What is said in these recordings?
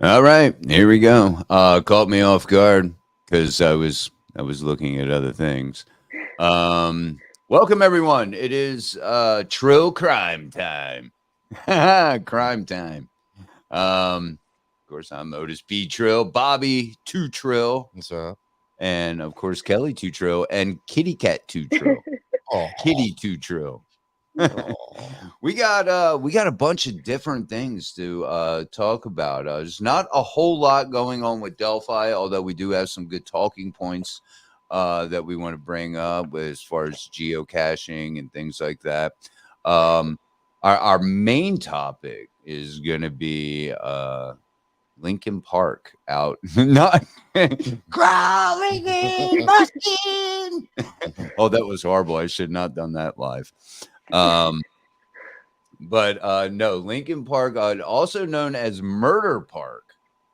All right, here we go. Caught me off guard because I was looking at other things. Welcome everyone. It is Trill crime time. Crime time. Of course, I'm Otis B. Trill, Bobby Two Trill, So, and of course Kelly Two Trill, and Kitty Cat Two Trill, oh, Kitty Two Trill. oh, We got a bunch of different things to talk about. There's not a whole lot going on with Delphi, although we do have some good talking points that we want to bring up as far as geocaching and things like that. Um, our main topic is going to be Lincoln Park out, not crawling in my skin. Oh, that was horrible. I should not done that live. Um, but no, Lincoln Park, also known as Murder Park,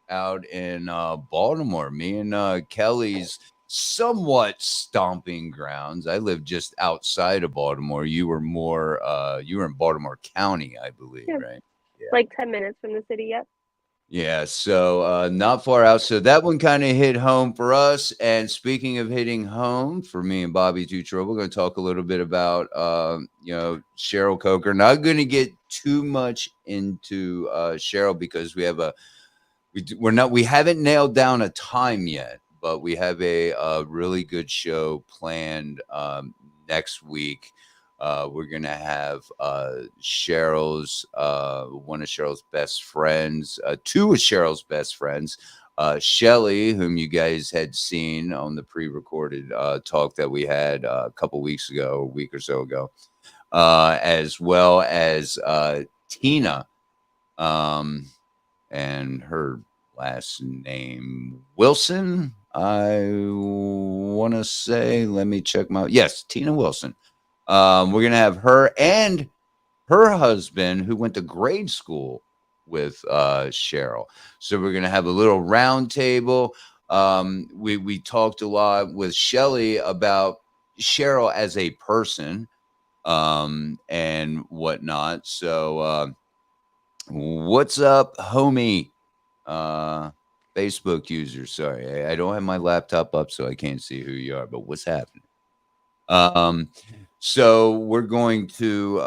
out in Baltimore. Me and Kelly's somewhat stomping grounds. I live just outside of Baltimore. You were in Baltimore County, I believe, Yeah, right? Yeah. like 10 minutes from the city. Yep. Yeah, so not far out. So that one kind of hit home for us. And speaking of hitting home for me and Bobby Dutro, we're going to talk a little bit about Cheryl Coker. Not going to get too much into Cheryl because we haven't nailed down a time yet, but we have a really good show planned next week. We're gonna have Cheryl's one of Cheryl's best friends, two of Cheryl's best friends, Shelly, whom you guys had seen on the pre-recorded talk that we had a couple weeks ago, a week or so ago, as well as Tina, um, and her last name Wilson. I want to say, let me check my yes, Tina Wilson. We're gonna have her and her husband, who went to grade school with Cheryl. So we're gonna have a little round table. We talked a lot with Shelly about Cheryl as a person and whatnot. So what's up, homie? Uh, Facebook user. Sorry, I don't have my laptop up, so I can't see who you are. But what's happening? Um, so we're going to.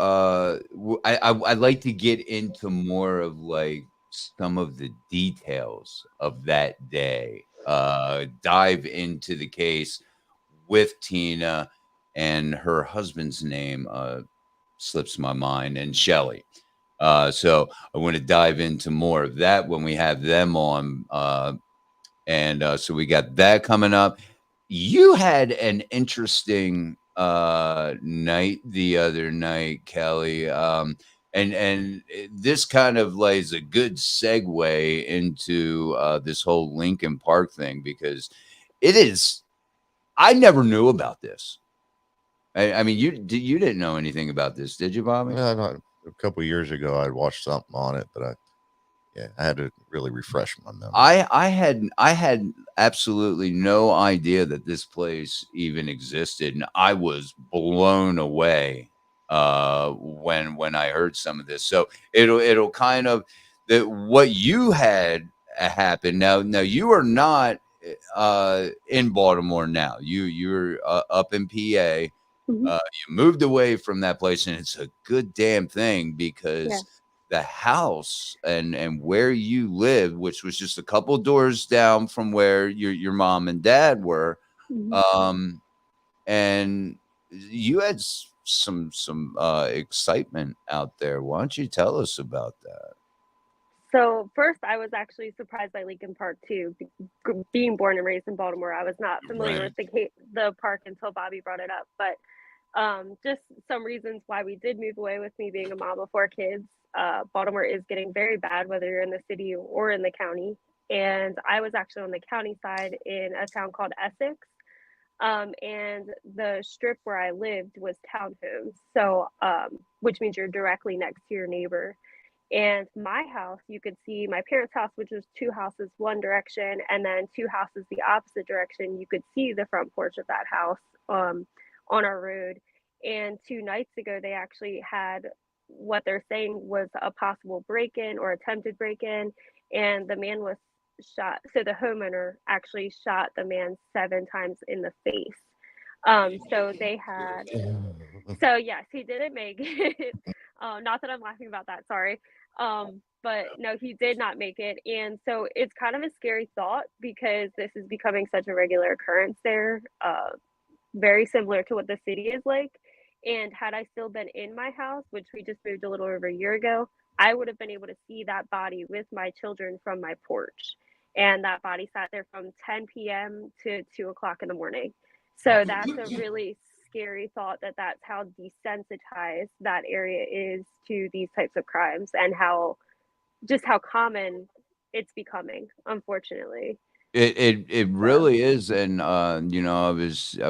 I'd like to get into more of like some of the details of that day. Dive into the case with Tina and her husband's name slips my mind, and Shelly. So I want to dive into more of that when we have them on. And so we got that coming up. You had an interesting night the other night, Kelly. And this kind of lays a good segue into this whole Lincoln Park thing because it is. I never knew about this. I mean, you didn't know anything about this, did you, Bobby? yeah, not, a couple years ago, I watched something on it, but I had to really refresh my memory. I had absolutely no idea that this place even existed, and I was blown away when I heard some of this. So it'll kind of that what you had happen now. You are not in Baltimore now. You're up in PA. Hmm. You moved away from that place, and it's a good damn thing Yeah. because the house and where you lived, which was just a couple doors down from where your mom and dad were, Hmm. um, and you had some excitement out there. Why don't you tell us about that? So first, I was actually surprised by Leakin Park too. Being born and raised in Baltimore, I was not familiar Right. with the park until Bobby brought it up. But just some reasons why we did move away with me being a mom of four kids. Baltimore is getting very bad, whether you're in the city or in the county. And I was actually on the county side in a town called Essex. And the strip where I lived was townhomes. So, which means you're directly next to your neighbor. And my house, you could see my parents' house, which was two houses one direction, and then two houses the opposite direction. You could see the front porch of that house on our road. And 2 nights ago, they actually had what they're saying was a possible break in or attempted break in. and the man was shot. So the homeowner actually shot the man 7 times in the face. So they had, so yes, he didn't make it. Not that I'm laughing about that, sorry. But no, he did not make it. And so it's kind of a scary thought because this is becoming such a regular occurrence there, very similar to what the city is like. And had I still been in my house, which we just moved a little over a year ago, I would have been able to see that body with my children from my porch. And that body sat there from 10 p.m. to 2 o'clock in the morning. So that's a really scary thought that that's how desensitized that area is to these types of crimes and how just how common it's becoming, unfortunately. It So, really is, and you know, I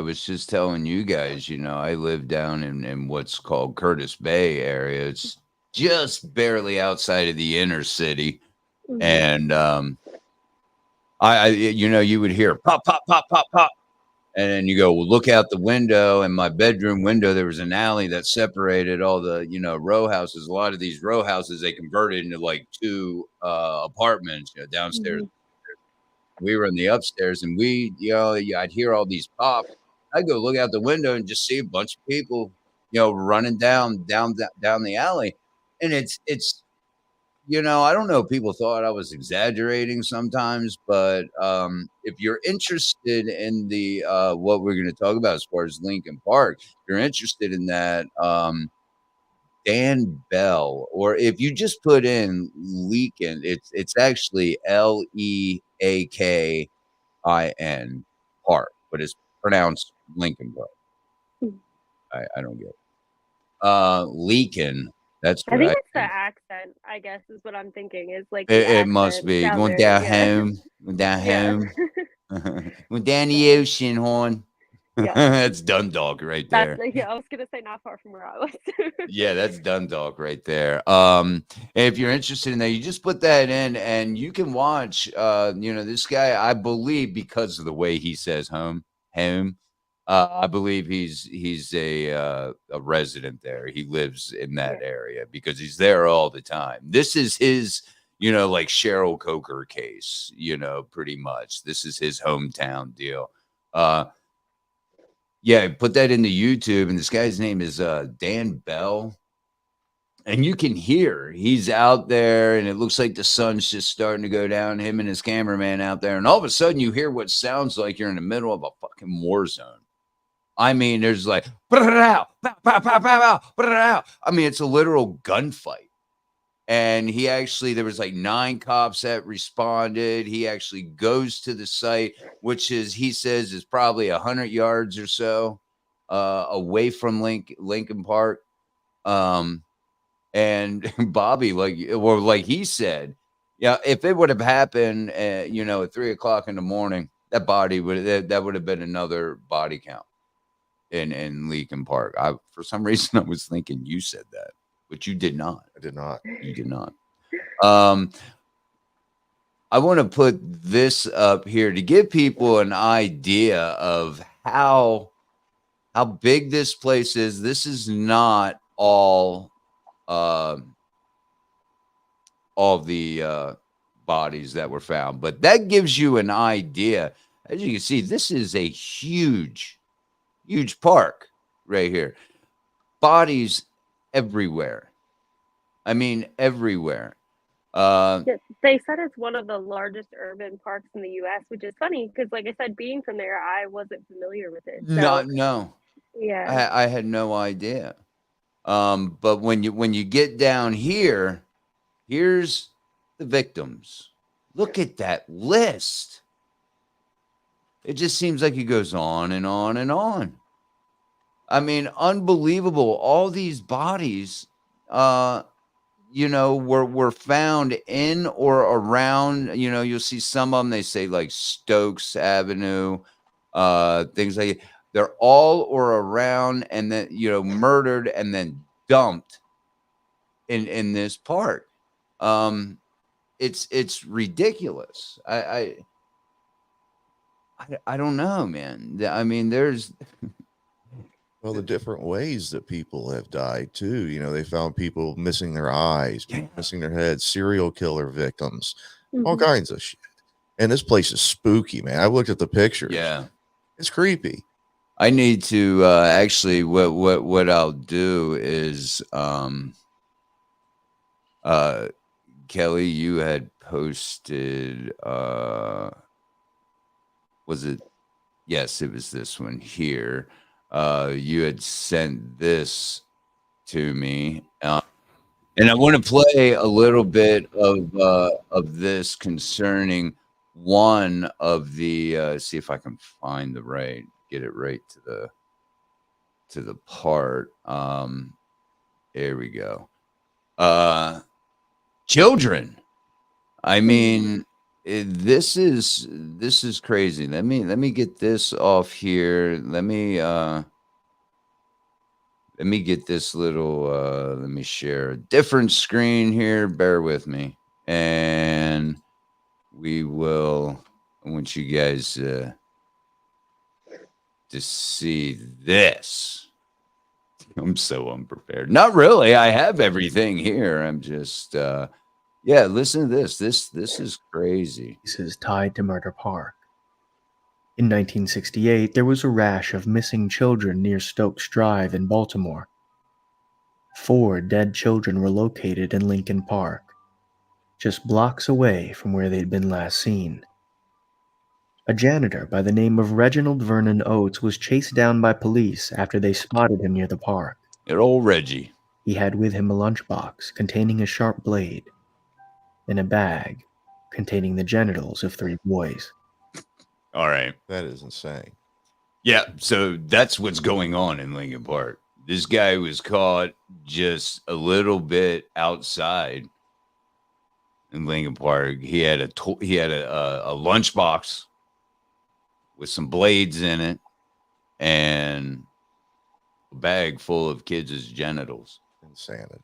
was just telling you guys, you know, I live down in what's called Curtis Bay area. It's just barely outside of the inner city, mhm, and you know, you would hear pop, pop, pop, pop, pop, and then you go, well, look out the window. And my bedroom window, there was an alley that separated all the, you know, row houses. A lot of these row houses they converted into like two apartments, you know, downstairs. mhm. We were in the upstairs, and we, you know, I'd hear all these pop. I'd go look out the window and just see a bunch of people, you know, running down the alley, and it's you know, I don't know. People thought I was exaggerating sometimes, but if you're interested in the what we're going to talk about as far as Lincoln Park, if you're interested in that. Dan Bell, or if you just put in Leakin, it's actually Leakin Park, but it's pronounced Lincoln Park. I don't get it. Leakin, that's I what think I it's the think. accent, I guess, is what I'm thinking, is like the It must accent be down going there. down Yeah. home, going down Yeah. home, going down the So, ocean, horn. yeah. That's Dundalk right That's there. like, yeah, I was gonna say not far from where I was. Yeah, that's Dundalk right there. If you're interested in that, you just put that in and you can watch you know, this guy, I believe because of the way he says home, I believe he's a resident there. He lives in that Yeah. area because he's there all the time. This is his, you know, like Cheryl Coker case, you know, pretty much. This is his hometown deal. Uh yeah, put that into YouTube, and this guy's name is Dan Bell, and you can hear he's out there, and it looks like the sun's just starting to go down. Him and his cameraman out there, and all of a sudden, you hear what sounds like you're in the middle of a fucking war zone. I mean, there's like, put it out, pow, pow, pow, pow, pow, put it out. I mean, it's a literal gunfight. And he actually, there was like 9 cops that responded. He actually goes to the site, which is, he says, is probably 100 yards or so away from Lincoln Park. Um, and Bobby, like, or like he said, yeah, if it would have happened, you know, at 3 o'clock in the morning, that body would that would have been another body count in Leakin Park. I, for some reason, I was thinking you said that, but you did not. I did not. You did not. Um, I want to put this up here to give people an idea of how big this place is. This is not uh, all the bodies that were found, but that gives you an idea. As you can see, this is a huge, huge park right here. Bodies everywhere. I mean, everywhere. Uh, Yeah, they said it's one of the largest urban parks in the US, which is funny because, like I said, being from there, I wasn't familiar with it. So, not no, yeah. I had no idea. But when you get down here, here's the victims. Look at that list. It just seems like it goes on and on and on. I mean, unbelievable. All these bodies, uh, you know, were found in or around. You know, you'll see some of them. They say like Stokes Avenue, things like it. They're all or around, and then, you know, murdered and then dumped in this park. Um, it's ridiculous. I don't know, man. I mean, there's Well, the different ways that people have died too. You know, they found people missing their eyes, Yeah. missing their heads, serial killer victims. all kinds of shit. And this place is spooky, man. I looked at the pictures. Yeah. It's creepy. I need to actually what I'll do is Kelly, you had posted was it, yes, it was this one here. You had sent this to me. And I want to play a little bit of this concerning one of the see if I can find the right, get it right to the part. Here we go. Children. I mean, this is crazy. Let me get this off here. Let me get this little let me share a different screen here. Bear with me. And I want you guys to see this. I'm so unprepared. Not really. I have everything here. I'm just yeah, listen to this. This is crazy. This is tied to Murder Park. In 1968, there was a rash of missing children near Stokes Drive in Baltimore. 4 dead children were located in Leakin Park, just blocks away from where they'd been last seen. A janitor by the name of Reginald Vernon Oates was chased down by police after they spotted him near the park. Good old Reggie. He had with him a lunchbox containing a sharp blade and a bag containing the genitals of 3 boys. All right. That is insane. Yeah, so that's what's going on in Leakin Park. This guy was caught just a little bit outside in Leakin Park. He had a lunchbox with some blades in it and a bag full of kids' genitals. Insanity.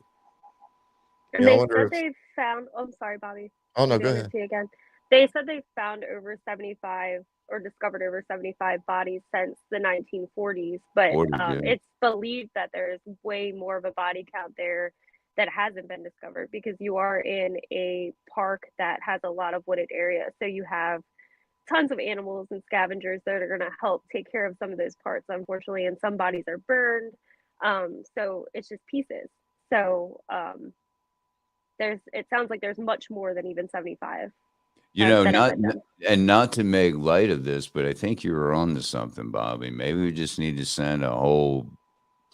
And Yeah, I they wonder said if- they found. Oh, sorry, Bobby. Oh, no, I'm go gonna ahead. see again. They said they found over 75 or discovered over 75 bodies since the 1940s, but 40, yeah. it's believed that there's way more of a body count there that hasn't been discovered because you are in a park that has a lot of wooded area. So you have tons of animals and scavengers that are going to help take care of some of those parts, unfortunately, and some bodies are burned. So it's just pieces. So it sounds like there's much more than even 75. You know, that have not been done. and not to make light of this, but I think you were on to something, Bobby. Maybe we just need to send a whole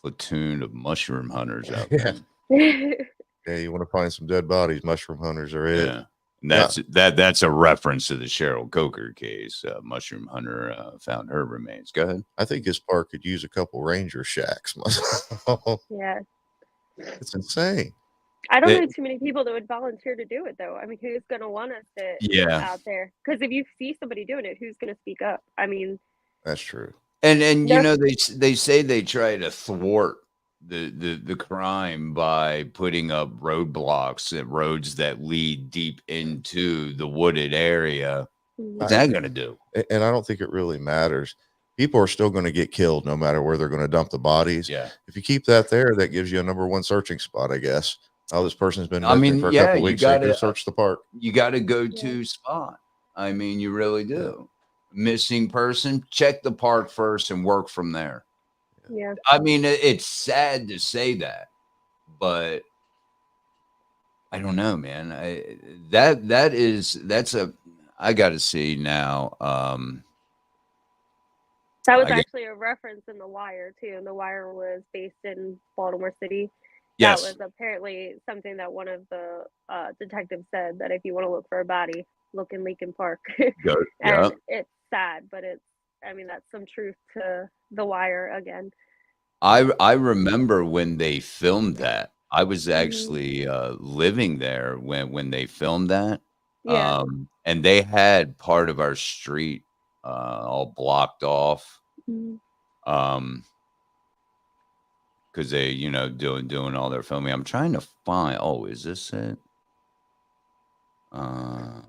platoon of mushroom hunters out Yeah. there. Yeah, you want to find some dead bodies, mushroom hunters are it. Yeah. And that's a reference to the Cheryl Coker case. Mushroom hunter found her remains. Go ahead. I think this park could use a couple ranger shacks myself. Yeah. It's insane. I don't know too many people that would volunteer to do it, though. I mean, who's going to want to sit out there? Because if you see somebody doing it, who's going to speak up? I mean, That's true. And you know, they say they try to thwart the crime by putting up roadblocks at roads that lead deep into the wooded area. What's that going to do? And I don't think it really matters. People are still going to get killed no matter where they're going to dump the bodies. Yeah. If you keep that there, that gives you a number 1 searching spot, I guess. Oh, this person's been I missing mean, for a yeah, couple you weeks. So you gotta go search the park. You got to go to spot. I mean, you really do. Missing person, check the park first and work from there. yeah. I mean, it's sad to say that, but I don't know, man. I got to see now. That was actually a reference in The Wire, too. And The Wire was based in Baltimore City. Yes. That was apparently something that one of the detectives said, that if you want to look for a body, look in Leakin Park. And it's sad, but that's some truth to The Wire again. I remember when they filmed that. I was actually living there when they filmed that. Yeah. And they had part of our street all blocked off. Because they, doing all their filming. I'm trying to find. Oh, is this it? No.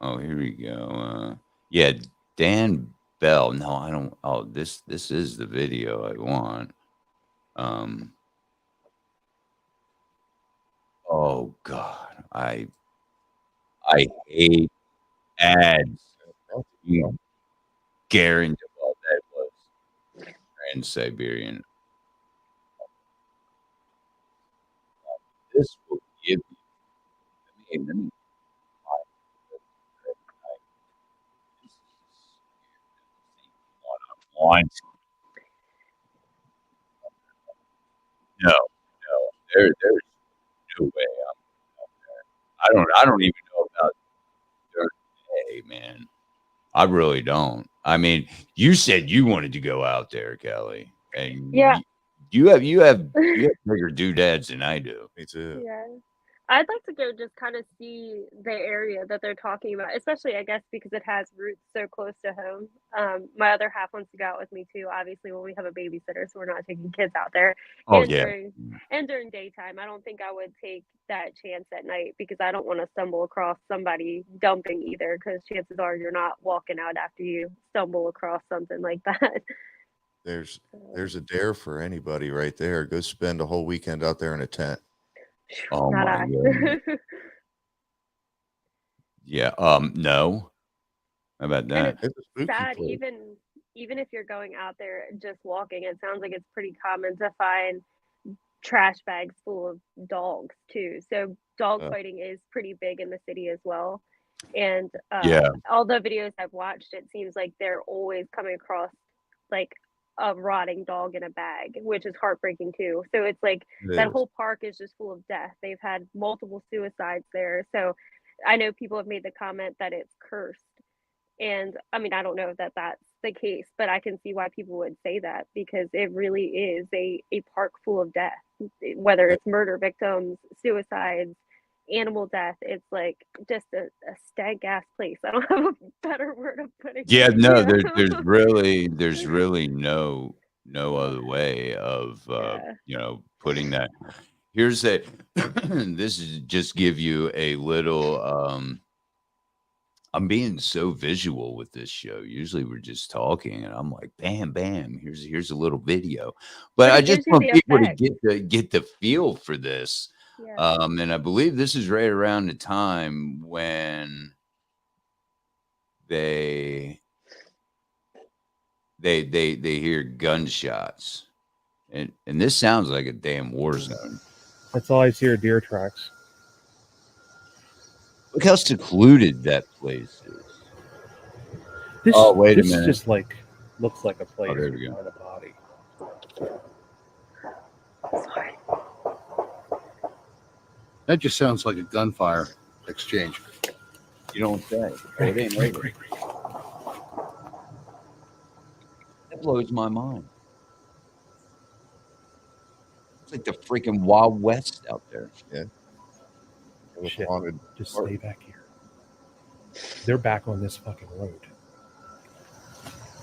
Oh, here we go. Yeah, Dan Bell. No, I don't. Oh, this is the video I want. Oh God, I hate ads. You know, guarantee well, that was Trans-Siberian. This will give you. Let me find this what I want. No, no, there's no way I'm up there. I don't even know about during the day, man. I really don't. I mean, you said you wanted to go out there, Kelly, and Yeah. you have bigger doodads than I do. Me too. Yeah. I'd like to go just kind of see the area that they're talking about, especially I guess because it has roots so close to home. My other half wants to go out with me too, obviously when we have a babysitter, so we're not taking kids out there. Oh And yeah. during daytime. I don't think I would take that chance at night because I don't want to stumble across somebody dumping either, because chances are you're not walking out after you stumble across something like that. There's a dare for anybody right there. Go spend a whole weekend out there in a tent. Oh Not my I. goodness. Yeah. No. How about And that? it's It's a spooky sad, place. even if you're going out there just walking, it sounds like it's pretty common to find trash bags full of dogs too. So dog Uh, fighting is pretty big in the city as well. And Yeah. all the videos I've watched, it seems like they're always coming across like a rotting dog in a bag, which is heartbreaking too. So it's like it that is. whole park is just full of death. They've had multiple suicides there. So I know people have made the comment that it's cursed. And I mean, I don't know that that's the case, but I can see why people would say that because it really is a park full of death, whether Yeah. it's murder victims, suicides, animal death. It's like just a stank ass place. I don't have a better word of putting Yeah. it. No. Yeah. There's really no other way of Yeah. putting that. Here's a. This is just give you a little. I'm being so visual with this show. Usually we're just talking and I'm like, bam, bam, here's a little video. But But I it just gives you want the people to effect. get the feel for this. Yeah. And I believe this is right around the time when they they hear gunshots. And this sounds like a damn war zone. That's all I see are deer tracks. Look how secluded that place is. This, Oh, wait a this minute. just like looks like a place there to we go. find a body. Sorry. That just sounds like a gunfire exchange. You don't say. It ain't over. That blows my mind. It's like the freaking Wild West out there. It was Shit. haunted. Just park. stay back here. They're back on this fucking road.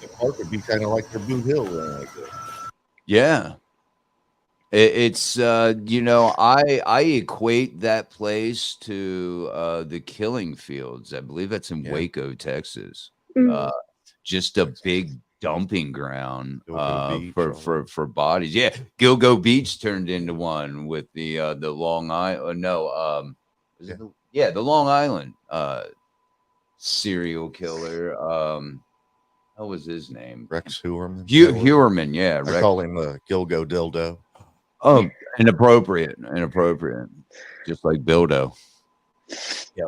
The park would be kind of like their Boot Hill run like this. Yeah. It's I equate that place to the Killing Fields. I believe that's in Yeah. Waco, Texas. Mm. Just a big dumping ground Gilgo Beach, all for bodies. Yeah, Gilgo Beach turned into one with the Long Island. No, the Long Island serial killer. What was his name? Rex Hewerman. Hewerman. Yeah, I Rex. call him the Gilgo Dildo. Oh, inappropriate, just like Bildo. Yep.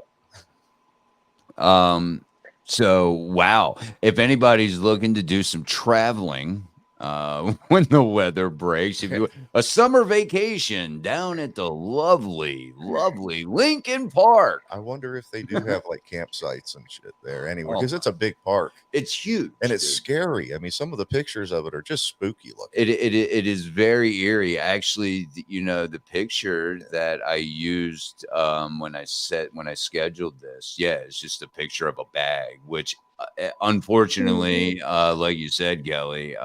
So wow, if anybody's looking to do some traveling, when the weather breaks, if you a summer vacation down at the lovely Leakin Park. I wonder if they do have like campsites and shit there anywhere, because it's a big park It's huge and it's dude. scary. I mean, some of the pictures of it are just spooky looking. It is very eerie. Actually, the picture that I used when I scheduled this, it's just a picture of a bag, which unfortunately, like you said, Gelly,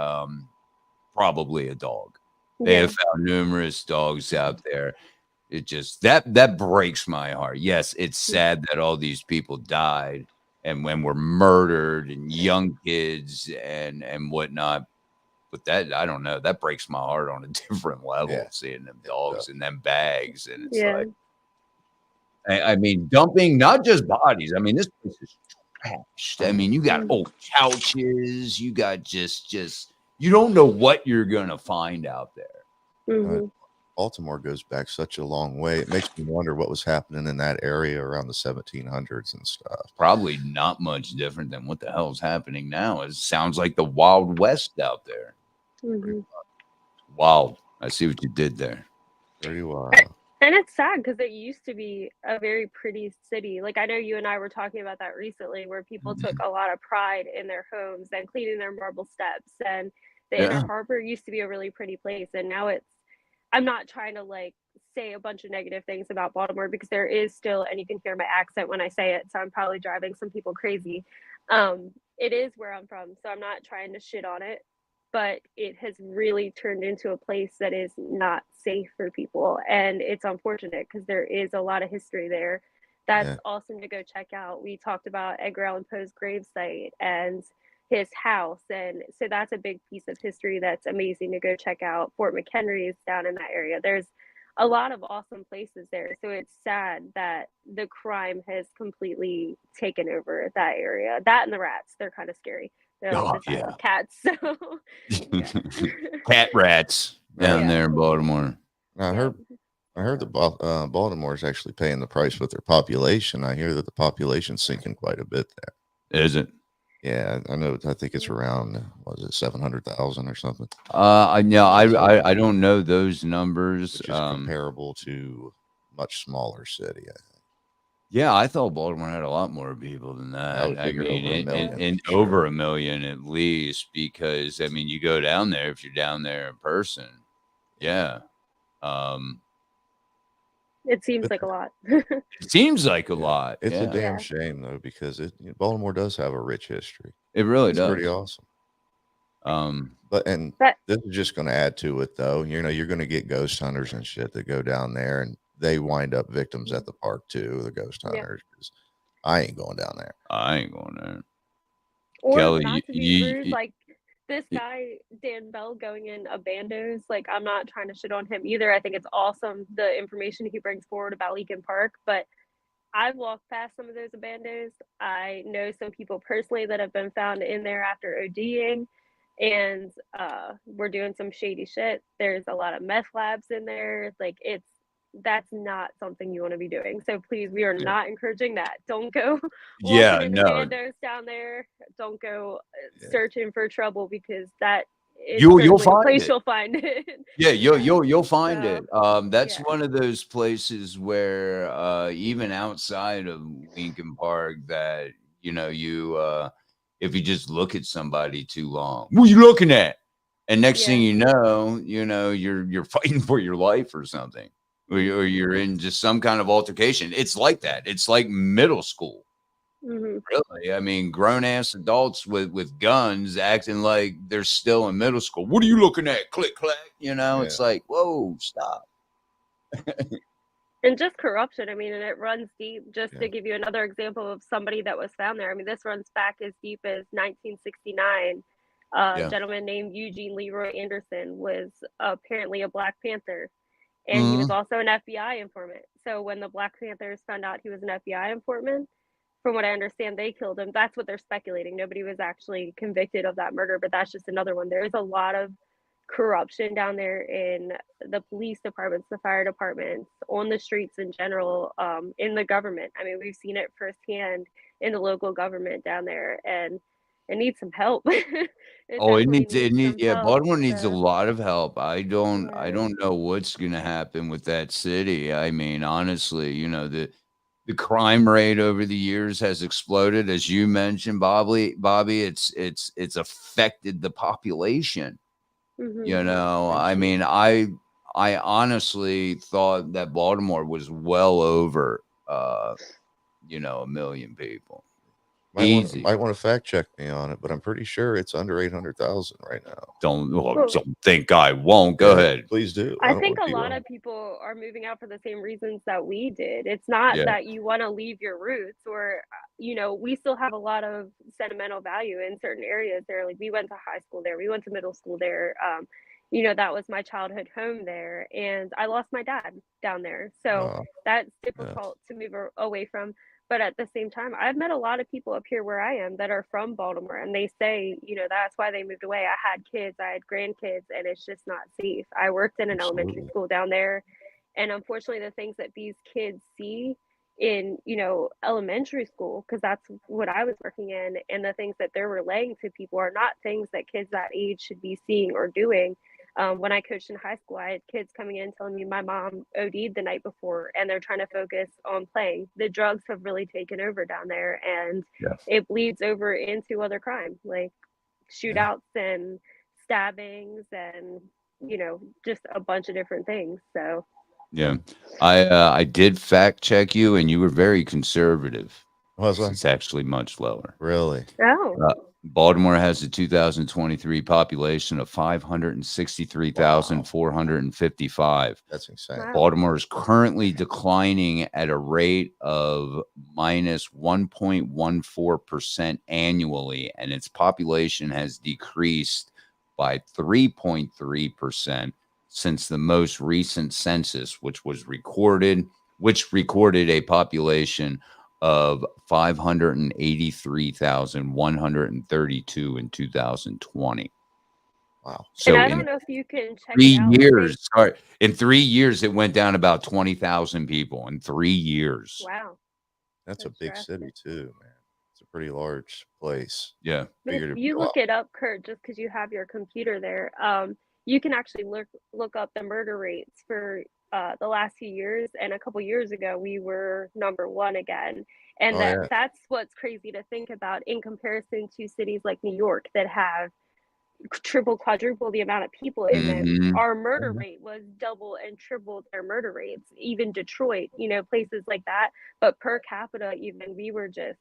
probably a dog. They have found numerous dogs out there. It just that breaks my heart. Yes, it's sad that all these people died and when were murdered and young kids and whatnot. But that, I don't know, that breaks my heart on a different level, seeing them dogs in them bags. And it's like, I mean, dumping not just bodies. I mean, this place is trashed. I mean, you got old couches. You got just you don't know what you're gonna find out there. Mhm. Baltimore goes back such a long way. It makes me wonder what was happening in that area around the 1700s and stuff. Probably not much different than what the hell's happening now. It sounds like the Wild West out there. Mhm. Wow, I see what you did there. Very wild. And it's sad because it used to be a very pretty city. Like I know you and I were talking about that recently, where people took a lot of pride in their homes and cleaning their marble steps. And the Yeah. Inner Harbor used to be a really pretty place, and now it's. I'm not trying to like say a bunch of negative things about Baltimore because there is still, and you can hear my accent when I say it, so I'm probably driving some people crazy. It is where I'm from, so I'm not trying to shit on it, but it has really turned into a place that is not safe for people, and it's unfortunate because there is a lot of history there that's Yeah. awesome to go check out. We talked about Edgar Allan Poe's gravesite and his house, and so that's a big piece of history that's amazing to go check out. Fort McHenry is down in that area. There's a lot of awesome places there, so it's sad that the crime has completely taken over that area. That and the rats, they're kind of scary. They're like Oh, the size yeah. of cats. So yeah. Cat rats down Yeah. there in Baltimore. Now, I Yeah. heard that Baltimore is actually paying the price with their population. I hear that the population's sinking quite a bit there. Is it? Yeah, I know. I think it's around, was it 700,000 or something? I don't know those numbers. Which is comparable to much smaller city. I think. Yeah, I thought Baltimore had a lot more people than that. would I figure mean, over a million, and for sure. over a million at least, because I mean, you go down there if you're down there in person. Yeah. It seems But like a lot. It seems like a lot. It's a Yeah, damn Yeah. shame though, because Baltimore does have a rich history. it really It's does. pretty awesome. But This is just going to add to it though. You're going to get ghost hunters and shit that go down there, and they wind up victims at the park too. The ghost Yeah. hunters, 'cause I ain't going down there. I ain't going there. or Kelly, not to be you- rude, you- like this guy Dan Bell going in abandos, like I'm not trying to shit on him either. I think it's awesome the information he brings forward about Leakin Park, but I've walked past some of those abandos. I know some people personally that have been found in there after ODing, and we're doing some shady shit. There's a lot of meth labs in there. Like that's not something you want to be doing. So please, we are not encouraging that. Don't go Yeah, walking in no. abandos down there. Don't go searching for trouble because that is You'll certainly a find place it. you'll find it. Yeah, you'll find So, it. That's yeah. one of those places where even outside of Lincoln Park, that you if you just look at somebody too long, what are you looking at? And next thing you know, you're fighting for your life or something, or you're in just some kind of altercation. It's like that. It's like middle school. Mhm. Really, I mean, grown ass adults with guns acting like they're still in middle school. What are you looking at? Click clack. It's like, whoa, stop. And just corruption. I mean, and it runs deep. Just Yeah. to give you another example of somebody that was found there. I mean, this runs back as deep as 1969. A gentleman named Eugene Leroy Anderson was apparently a Black Panther, and he was also an FBI informant. So when the Black Panthers found out he was an FBI informant, from what I understand, they killed him. That's what they're speculating. Nobody was actually convicted of that murder, but that's just another one. There is a lot of corruption down there in the police departments, the fire departments, on the streets in general, in the government. I mean, we've seen it firsthand in the local government down there, and it needs some help. It needs some yeah, help. Baltimore needs a So, lot of help. I don't yeah. know what's gonna happen with that city. I mean, honestly, the crime rate over the years has exploded, as you mentioned, Bobby. It's affected the population. Mhm. I mean, I honestly thought that Baltimore was well over a million people. Easy. Might want to fact check me on it, but I'm pretty sure it's under 800,000 right now. Don't think I won't. Go ahead. Please do. I don't think wanna a be lot wrong. of people are moving out for the same reasons that we did. It's not Yeah. that you want to leave your roots, or we still have a lot of sentimental value in certain areas there. Like we went to high school there, we went to middle school there. you know, that was my childhood home there, and I lost my dad down there. So Uh, that's yeah. difficult to move away from. But at the same time, I've met a lot of people up here where I am that are from Baltimore, and they say, you know, that's why they moved away. I had kids, I had grandkids, and it's just not safe. I worked in an elementary Absolutely. school down there, and unfortunately, the things that these kids see in, you know, elementary school, because that's what I was working in, and the things that they're relaying to people are not things that kids that age should be seeing or doing. When I coached in high school, I had kids coming in telling me my mom OD'd the night before, and they're trying to focus on playing. The drugs have really taken over down there, and Yeah. it bleeds over into other crime like Yeah. shootouts and stabbings, and you know, just a bunch of different things. So Yeah. I did fact check you, and you were very conservative. Was I? It's actually much lower. Really? oh, Baltimore has a 2023 population of 563,455. That's insane. wow. Baltimore is currently declining at a rate of minus 1.14% annually, and its population has decreased by 3.3% since the most recent census, which recorded a population of 583,132 in 2020. Wow. And So I in don't know if you can check it 3 out. years, sorry, in 3 years, it went down about 20,000 people in 3 years. Wow. That's a That's big drastic. city too, man. It's a pretty large place. Yeah. But if Figured it'd be you a lot. look it up, Kurt, just because you have your computer there, you can actually look up the murder rates for the last few years. And a couple years ago, we were number one again. And Oh yeah. that's what's crazy to think about in comparison to cities like New York that have triple, quadruple the amount of people in them. Mhm. Our murder rate was double and triple their murder rates. Even Detroit, you know, places like that. But per capita, even we were just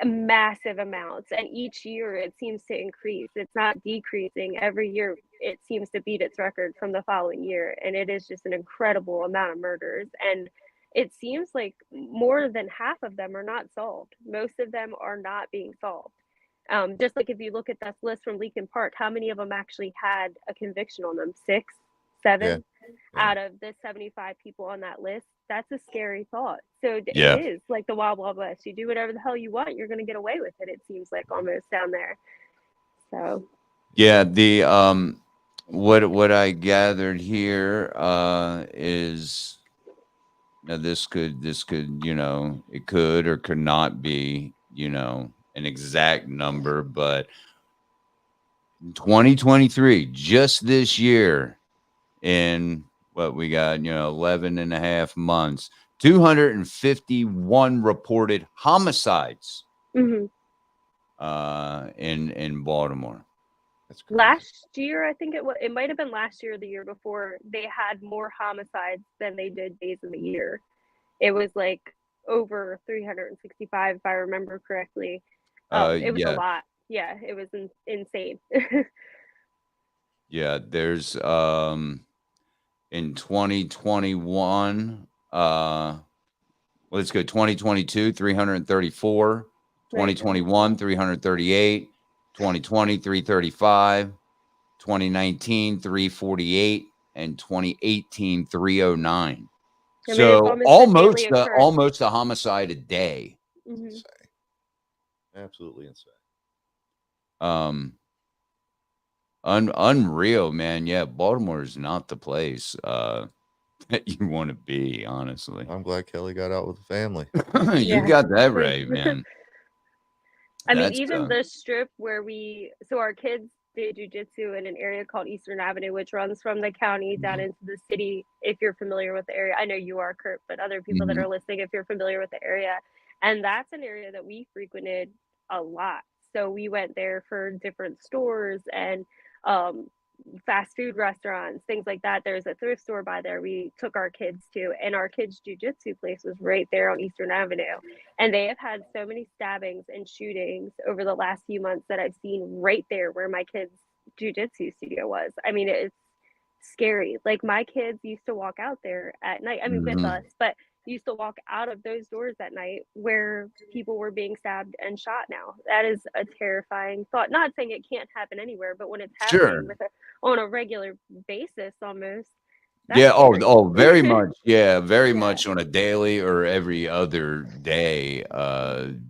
massive amounts, and each year it seems to increase. It's not decreasing. Every year it seems to beat its record from the following year, and it is just an incredible amount of murders. And it seems like more than half of them are not solved. Most of them are not being solved. Just like if you look at this list from Leakin Park, how many of them actually had a conviction on them? 6, 7 Yeah. out of the 75 people on that list. That's a scary thought. So Yeah. it is like the Wild Wild West. You do whatever the hell you want, you're going to get away with it. It seems like almost down there. So Yeah, the what I gathered here is now this could, you know, it could or could not be, you know, an exact number, but in 2023, just this year, in what we got, you know, 11 and a half months, 251 reported homicides mhm. in Baltimore. That's crazy. Last year, I think it might have been last year or the year before, they had more homicides than they did days in the year. It was like over 365, if I remember correctly. It was a Yeah, lot. Yeah, it was insane. yeah, there's in 2021, let's go 2022, 334, Right. 2021, 338, 2020, 335, 2019, 348, and 2018, 309. I mean, it's So almost a daily occurrence. almost a homicide a day. It's Mhm. insane. Absolutely insane. Unreal, man. Yeah, Baltimore is not the place that you want to be, honestly. I'm glad Kelly got out with the family. You Yeah, got that exactly. right, man. I mean, That's even the strip where so our kids did jujitsu in an area called Eastern Avenue, which runs from the county down Mhm. into the city. If you're familiar with the area, I know you are, Kurt, but other people that Mhm. are listening, if you're familiar with the area, and that's an area that we frequented a lot. So we went there for different stores and um, fast food restaurants, things like that. There's a thrift store by there we took our kids to, and our kids' jujitsu place was right there on Eastern Avenue. And they have had so many stabbings and shootings over the last few months that I've seen right there where my kids' jujitsu studio was. I mean, it's scary. Like my kids used to walk out there at night. I mean, with Mhm. us, but used to walk out of those doors at night where people were being stabbed and shot now. That is a terrifying thought. Not saying it can't happen anywhere, but when it's happening Sure. on a regular basis almost, that's Yeah. scary. Very much. Yeah. Very Yeah. much on a daily or every other day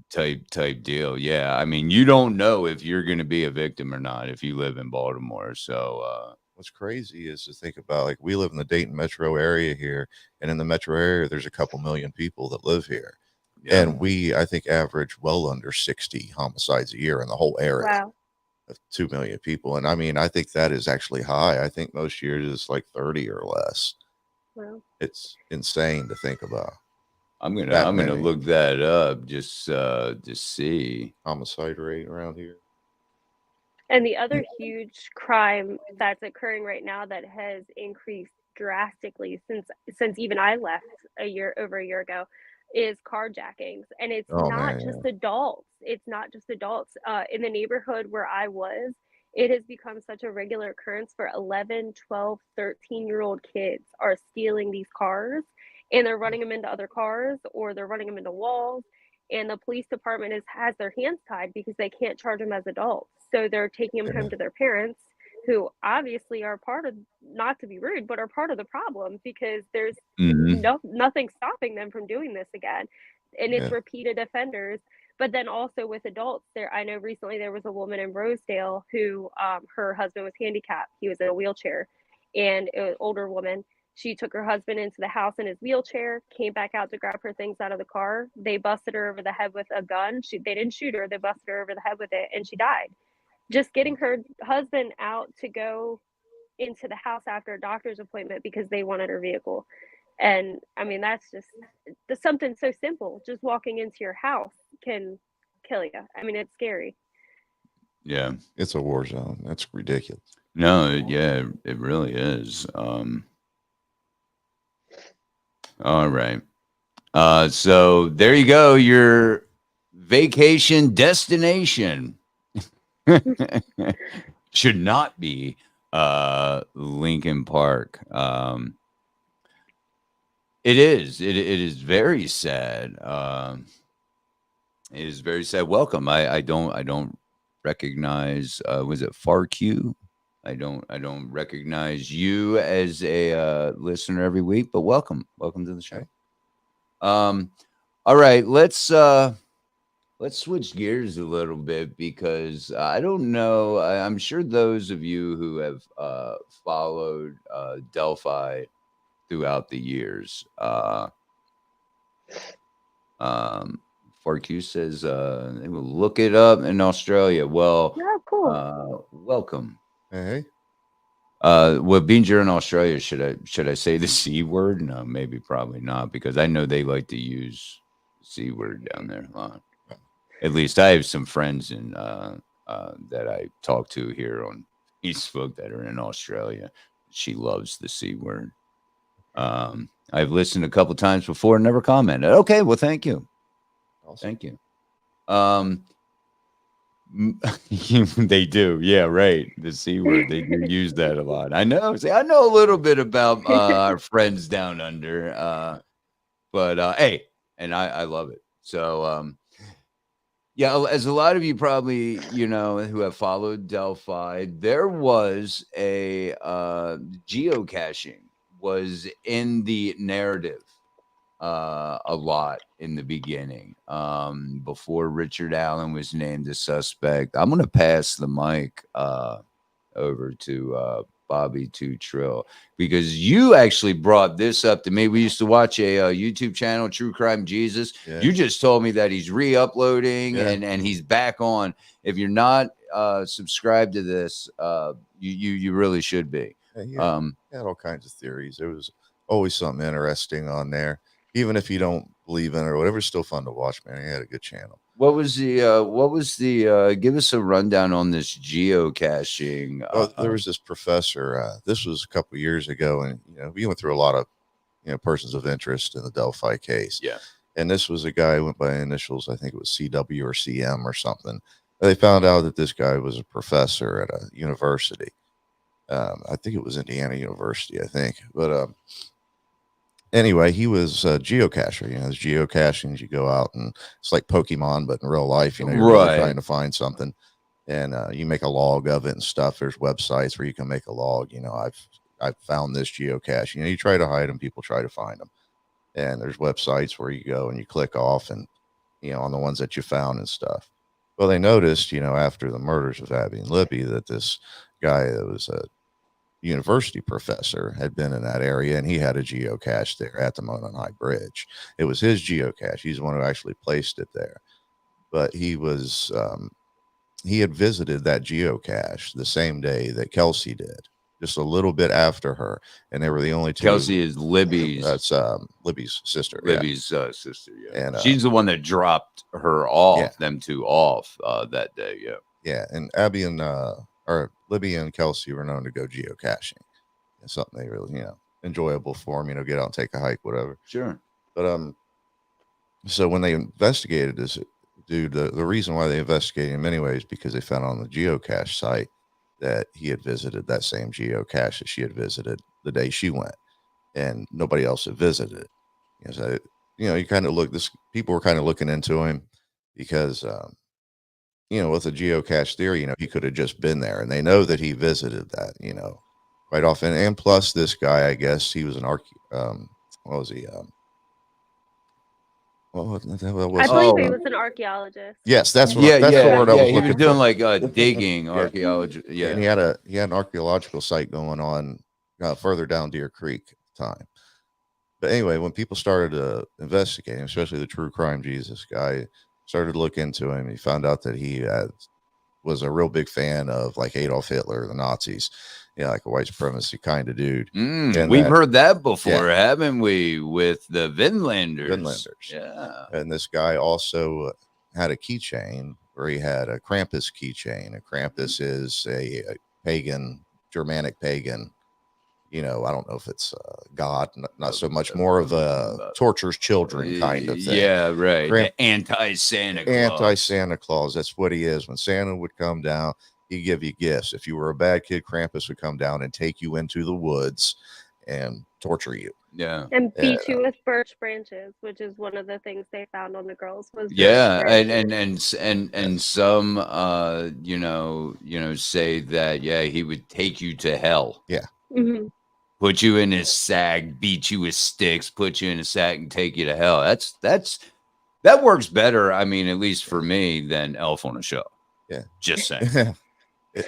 type deal. Yeah. I mean, you don't know if you're going to be a victim or not if you live in Baltimore. So, What's crazy is to think about, like, we live in the Dayton metro area here, and in the metro area, there's a couple million people that live here. yeah. And we, I think, average well under 60 homicides a year in the whole area Wow. of 2 million people. And I mean, I think that is actually high. I think most years it's like 30 or less. Wow. It's insane to think about. I'm gonna That I'm gonna many. look that up just to see. Homicide rate around here. And the other huge crime that's occurring right now that has increased drastically since even I left over a year ago is carjackings. And it's Oh not man, just adults. It's not just adults. In the neighborhood where I was, it has become such a regular occurrence for 11, 12, 13-year-old kids are stealing these cars, and they're running them into other cars or they're running them into walls, and the police department has their hands tied because they can't charge them as adults. So they're taking them yeah. home to their parents, who obviously are part of, not to be rude, but are part of the problem because there's Mhm. nothing stopping them from doing this again. And it's Yeah. repeated offenders. But then also with adults, I know recently there was a woman in Rosedale who her husband was handicapped. He was in a wheelchair, and an older woman. She took her husband into the house in his wheelchair, came back out to grab her things out of the car. They busted her over the head with a gun. They didn't shoot her, they busted her over the head with it, and she died. Just getting her husband out to go into the house after a doctor's appointment because they wanted her vehicle. And I mean, that's something so simple. Just walking into your house can kill you. I mean, it's scary. Yeah. It's a war zone. That's ridiculous. No, yeah, it really is. All right. So there you go, your vacation destination. Should not be Leakin Park. It is. It is very sad. It is very sad. Welcome. I don't recognize. Was it FarQ? I don't recognize you as a listener every week, but welcome to the show. All right, let's switch gears a little bit because I don't know. I'm sure those of you who have followed Delphi throughout the years. FarQ says they will look it up in Australia. Well, Oh, cool. Hey, welcome. Well, being you're in Australia, should I say the C word? No, maybe probably not, because I know they like to use the C word down there a lot. At least I have some friends in that I talk to here on Facebook that are in Australia. She loves the C word. I've listened a couple times before and never commented. Okay, well, thank you. awesome. Thank you. They do. Yeah, right. The C word. They do use that a lot. I know. See, I know a little bit about our friends down under. But hey, and I love it. So yeah, as a lot of you probably, who have followed Delphi, there was a geocaching was in the narrative a lot in the beginning, before Richard Allen was named a suspect. I'm going to pass the mic over to Bobby to Trill, because you actually brought this up to me. We used to watch a YouTube channel, True Crime Jesus. Yeah. You just told me that he's re-uploading Yeah. and he's back on. If you're not subscribed to this, you really should be. Yeah, he had all kinds of theories. There was always something interesting on there. Even if you don't believe in it or whatever, it's still fun to watch, man. He had a good channel. What was the give us a rundown on this geocaching? There was this professor, this was a couple years ago, and we went through a lot of persons of interest in the Delphi case. Yeah. And this was a guy who went by initials, I think it was CW or CM or something. They found out that this guy was a professor at a university. I think it was Indiana University, I think. But anyway, he was a geocacher. You know, there's geocaching. You go out and it's like Pokemon, but in real life, you know, you're really Right. trying to find something, and you make a log of it and stuff. There's websites where you can make a log. You know, I've found this geocache. You know, you try to hide them, people try to find them, and there's websites where you go and you click off and you know on the ones that you found and stuff. Well, they noticed, you know, after the murders of Abby and Libby, that this guy that was a university professor had been in that area and he had a geocache there at the Monon High Bridge. It was his geocache. He's the one who actually placed it there. But he had visited that geocache the same day that Kelsey did, just a little bit after her. And they were the only two. Kelsey is Libby's. That's Libby's sister. Libby's sister. Yeah. And she's the one that dropped her off, yeah. them two off that day. Yeah. Yeah. And Abby and or Libby and Kelsey were known to go geocaching. It's something they really, you know, enjoyable for them, you know, get out and take a hike, whatever. Sure. But so when they investigated this dude, the reason why they investigated him anyways, because they found on the geocache site that he had visited that same geocache that she had visited the day she went, and nobody else had visited it. You know, so, you know, you kind of look, people were kind of looking into him because, you know, with the geocache theory, you know, he could have just been there, and they know that he visited that, you know, quite often. And plus this guy, I guess he was an what was he? What the hell was I he? believe he was an archaeologist. Yes, that's what Yeah, that's yeah, the word I was he looking was doing for. like digging archaeology. Yeah. And he had an archaeological site going on further down Deer Creek at the time. But anyway, when people started investigating, especially the true crime Jesus guy, started to look into him, he found out that he was a real big fan of like Adolf Hitler, the Nazis, you know, like a white supremacy kind of dude. We've heard that before, haven't we? With the Vinlanders. Yeah. And this guy also had a keychain where he had a Krampus keychain. And Krampus is a pagan, Germanic pagan. You know, I don't know if it's God, not so much, more of a tortures children kind of thing. Yeah, right. Anti-Santa Claus. Anti-Santa Claus. That's what he is. When Santa would come down, he'd give you gifts. If you were a bad kid, Krampus would come down and take you into the woods and torture you. Yeah. And beat you with birch branches, which is one of the things they found on the girls was and some you know say that he would take you to hell. Yeah. Mm-hmm. Put you in his sack, beat you with sticks, put you in a sack, and take you to hell. That works better. I mean, at least for me, than Elf on a Show. Yeah, just saying.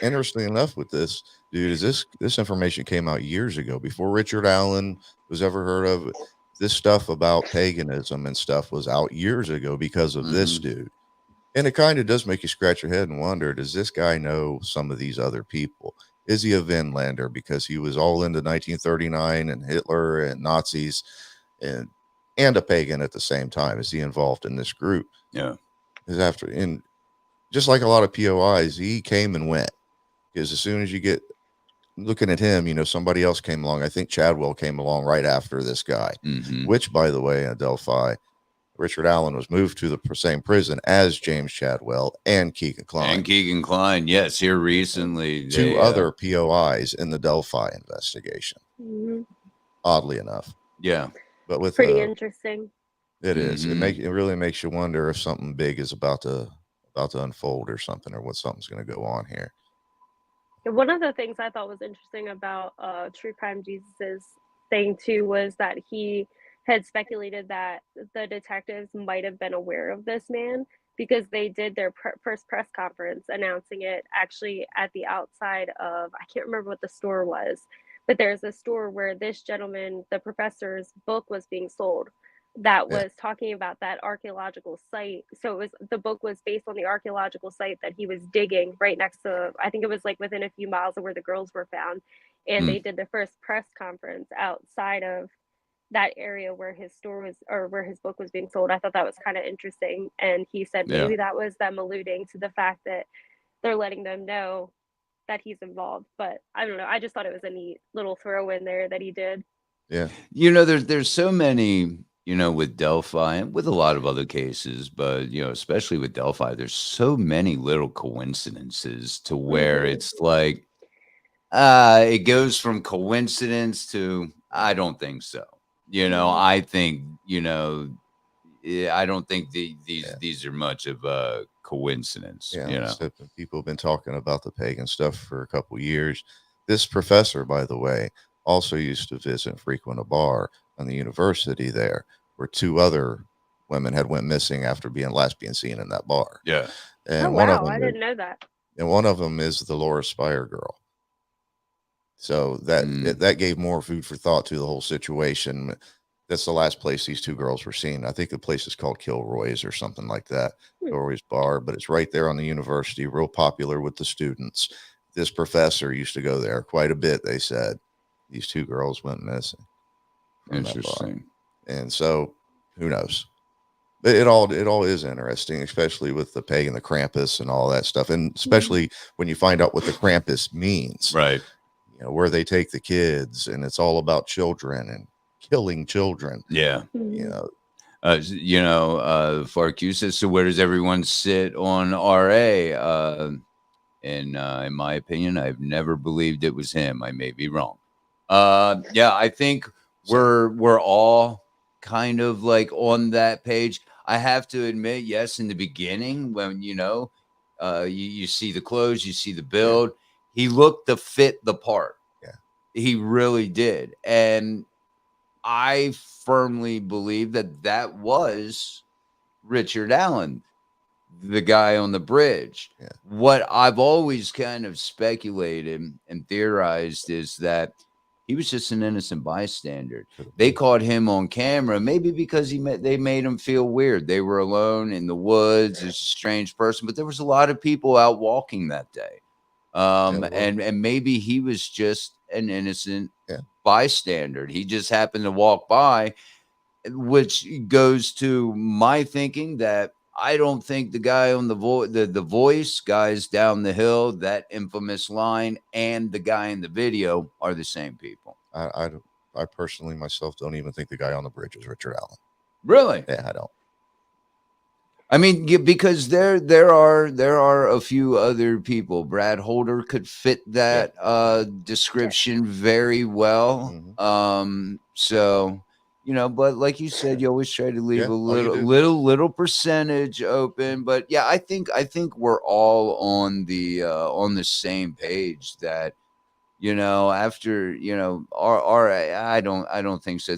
Interesting enough with this dude is this information came out years ago before Richard Allen was ever heard of. This stuff about paganism and stuff was out years ago because of this dude. And it kind of does make you scratch your head and wonder, does this guy know some of these other people? Is he a Vinlander because he was all into 1939 and Hitler and Nazis and a pagan at the same time? Is he involved in this group? Yeah. Because just like a lot of POIs, he came and went. Because as soon as you get looking at him, you know, somebody else came along. I think Chadwell came along right after this guy, which, by the way, in Delphi, Richard Allen was moved to the same prison as James Chadwell and Keegan Kline. Yes, here recently. Two other POIs in the Delphi investigation. Mm-hmm. Oddly enough. Yeah. But with pretty interesting. It is. It really makes you wonder if something big is about to unfold or something, or what something's going to go on here. One of the things I thought was interesting about True Crime Jesus's thing too was that he had speculated that the detectives might have been aware of this man because they did their first press conference announcing it actually at the outside of, I can't remember what the store was, but there's a store where this gentleman, the professor's book was being sold that was talking about that archaeological site. So the book was based on the archaeological site that he was digging right next to, I think it was like within a few miles of where the girls were found. And they did the first press conference outside of that area where his store was, or where his book was being sold. I thought that was kind of interesting. And he said maybe that was them alluding to the fact that they're letting them know that he's involved. But I don't know. I just thought it was a neat little throw in there that he did. Yeah. You know, there's so many, you know, with Delphi and with a lot of other cases, but, you know, especially with Delphi, there's so many little coincidences to where it's like, it goes from coincidence to, I don't think so. I think, I don't think Yeah. these are much of a coincidence. Yeah, so people have been talking about the pagan stuff for a couple years. This professor, by the way, also used to visit and frequent a bar on the university there, where 2 other women had went missing after being last being seen in that bar. Yeah. And Oh one of wow, them, I didn't know that. and one of them is the Laura Spire girl. So that gave more food for thought to the whole situation. That's the last place these 2 girls were seen. I think the place is called Kilroy's or something like that. Kilroy's Bar, but it's right there on the university, real popular with the students. This professor used to go there quite a bit, they said. These 2 girls went missing from that bar. Interesting. And so who knows? But it all is interesting, especially with the pagan, the Krampus and all that stuff. And especially when you find out what the Krampus means. Right. Where they take the kids, and it's all about children and killing children. Yeah. Farq says, so where does everyone sit on RA? In my opinion, I've never believed it was him. I may be wrong. I think we're all kind of like on that page. I have to admit, yes, in the beginning, when you see the clothes, you see the build, he looked to fit the part. Yeah, he really did, and I firmly believe that was Richard Allen, the guy on the bridge. Yeah. What I've always kind of speculated and theorized is that he was just an innocent bystander. They caught him on camera, maybe because they made him feel weird. They were alone in the woods, a strange person, but there was a lot of people out walking that day. And maybe he was just an innocent bystander. He just happened to walk by, which goes to my thinking that I don't think the guy on the voice guys down the hill, that infamous line, and the guy in the video are the same people. I personally myself don't even think the guy on the bridge is Richard Allen. Really? Yeah, I don't. I mean, because there are a few other people. Brad Holder could fit that description very well. So, but like you said, you always try to leave a little percentage open. But yeah, I think we're all on the same page that, after, I don't think so.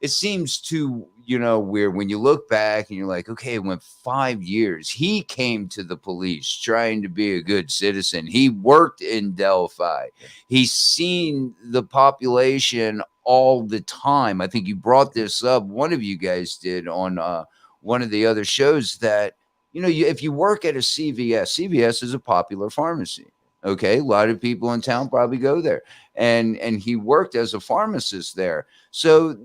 It seems too, weird when you look back and you're like, okay, it went 5 years. He came to the police trying to be a good citizen. He worked in Delphi. He's seen the population all the time. I think you brought this up. One of you guys did on one of the other shows that, if you work at a CVS is a popular pharmacy. Okay. A lot of people in town probably go there, and he worked as a pharmacist there. So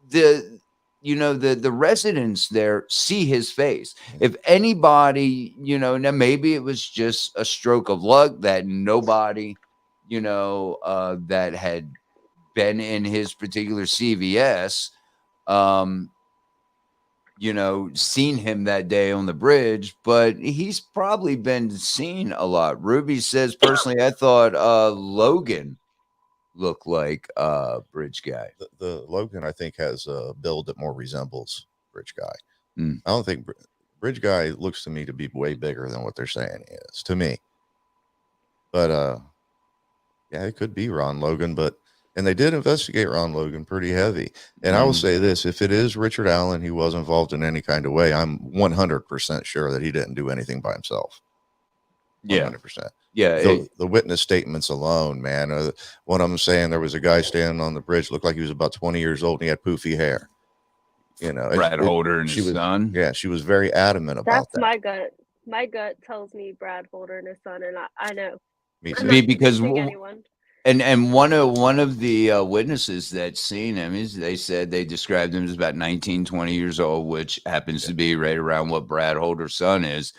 the residents there see his face. If anybody, now maybe it was just a stroke of luck that nobody, that had been in his particular CVS, seen him that day on the bridge, but he's probably been seen a lot. Ruby says, personally, I thought Logan looked like bridge guy. The Logan, I think, has a build that more resembles bridge guy. I don't think bridge guy looks to me to be way bigger than what they're saying he is to me. But it could be Ron Logan, and they did investigate Ron Logan pretty heavy. And I will say this, if it is Richard Allen, he was involved in any kind of way, I'm 100% sure that he didn't do anything by himself. 100%. Yeah. The witness statements alone, man. One of them saying there was a guy standing on the bridge, looked like he was about 20 years old, and he had poofy hair. Brad Holder and his son. Yeah, she was very adamant about that. That's my gut. My gut tells me Brad Holder and his son, and I know. Me too. Because anyone. And one of the witnesses that seen him they said they described him as about 19, 20 years old, which happens to be right around what Brad Holder's son is.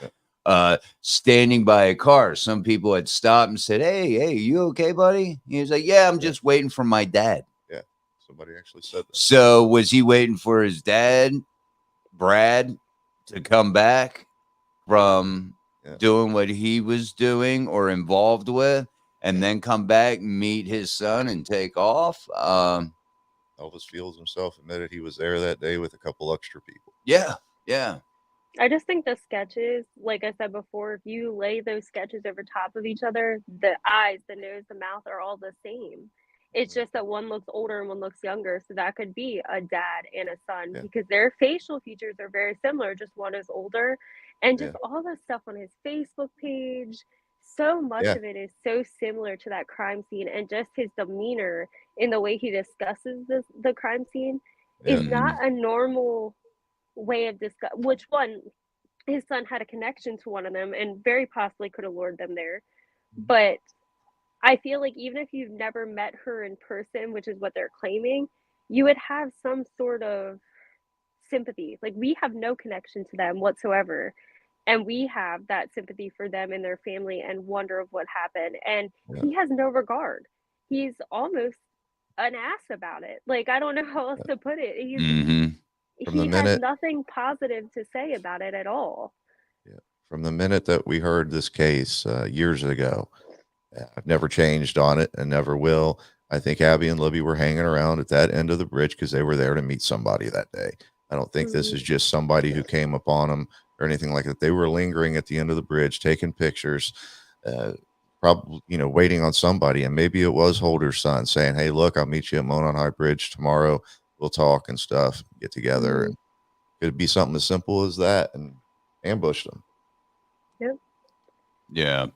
Standing by a car. Some people had stopped and said, Hey, you okay, buddy? He was like, yeah, I'm just waiting for my dad. Yeah. Somebody actually said that. So was he waiting for his dad, Brad, to come back from doing what he was doing or involved with, and then come back, meet his son, and take off? Elvis Fields himself admitted he was there that day with a couple extra people. Yeah. Yeah. I just think the sketches, like I said before, if you lay those sketches over top of each other, the eyes, the nose, the mouth are all the same. It's just that one looks older and one looks younger. So that could be a dad and a son Yeah. because their facial features are very similar, just one is older. And just Yeah. all the stuff on his Facebook page, so much Yeah. of it is so similar to that crime scene. And just his demeanor in the way he discusses the crime scene Yeah. is not a normal way of discuss. Which one, his son had a connection to one of them and very possibly could have lured them there. But I feel like even if you've never met her in person, which is what they're claiming, you would have some sort of sympathy. Like we have no connection to them whatsoever. And we have that sympathy for them and their family and wonder of what happened. And Yeah. he has no regard. He's almost an ass about it. Like I don't know how else to put it. From the He has minute, nothing positive to say about it at all. yeah, from the minute that we heard this case years ago, I've never changed on it and never will. I think Abby and Libby were hanging around at that end of the bridge because they were there to meet somebody that day. I don't think this is just somebody who came upon them or anything like that. They were lingering at the end of the bridge, taking pictures, probably, waiting on somebody. And maybe it was Holder's son saying, "Hey, look, I'll meet you at Monon High Bridge tomorrow. We'll talk and stuff, get together." And could be something as simple as that, and ambushed them. Yep. Yeah.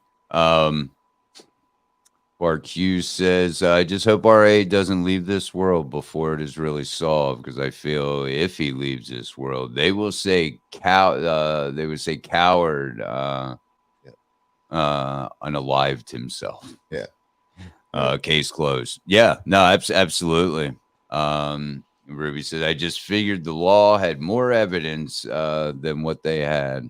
Mark Hughes says, I just hope RA doesn't leave this world before it is really solved, because I feel if he leaves this world, they will say they would say coward, unalived himself. Yeah. Case closed. Yeah, no, absolutely. Ruby said, I just figured the law had more evidence than what they had.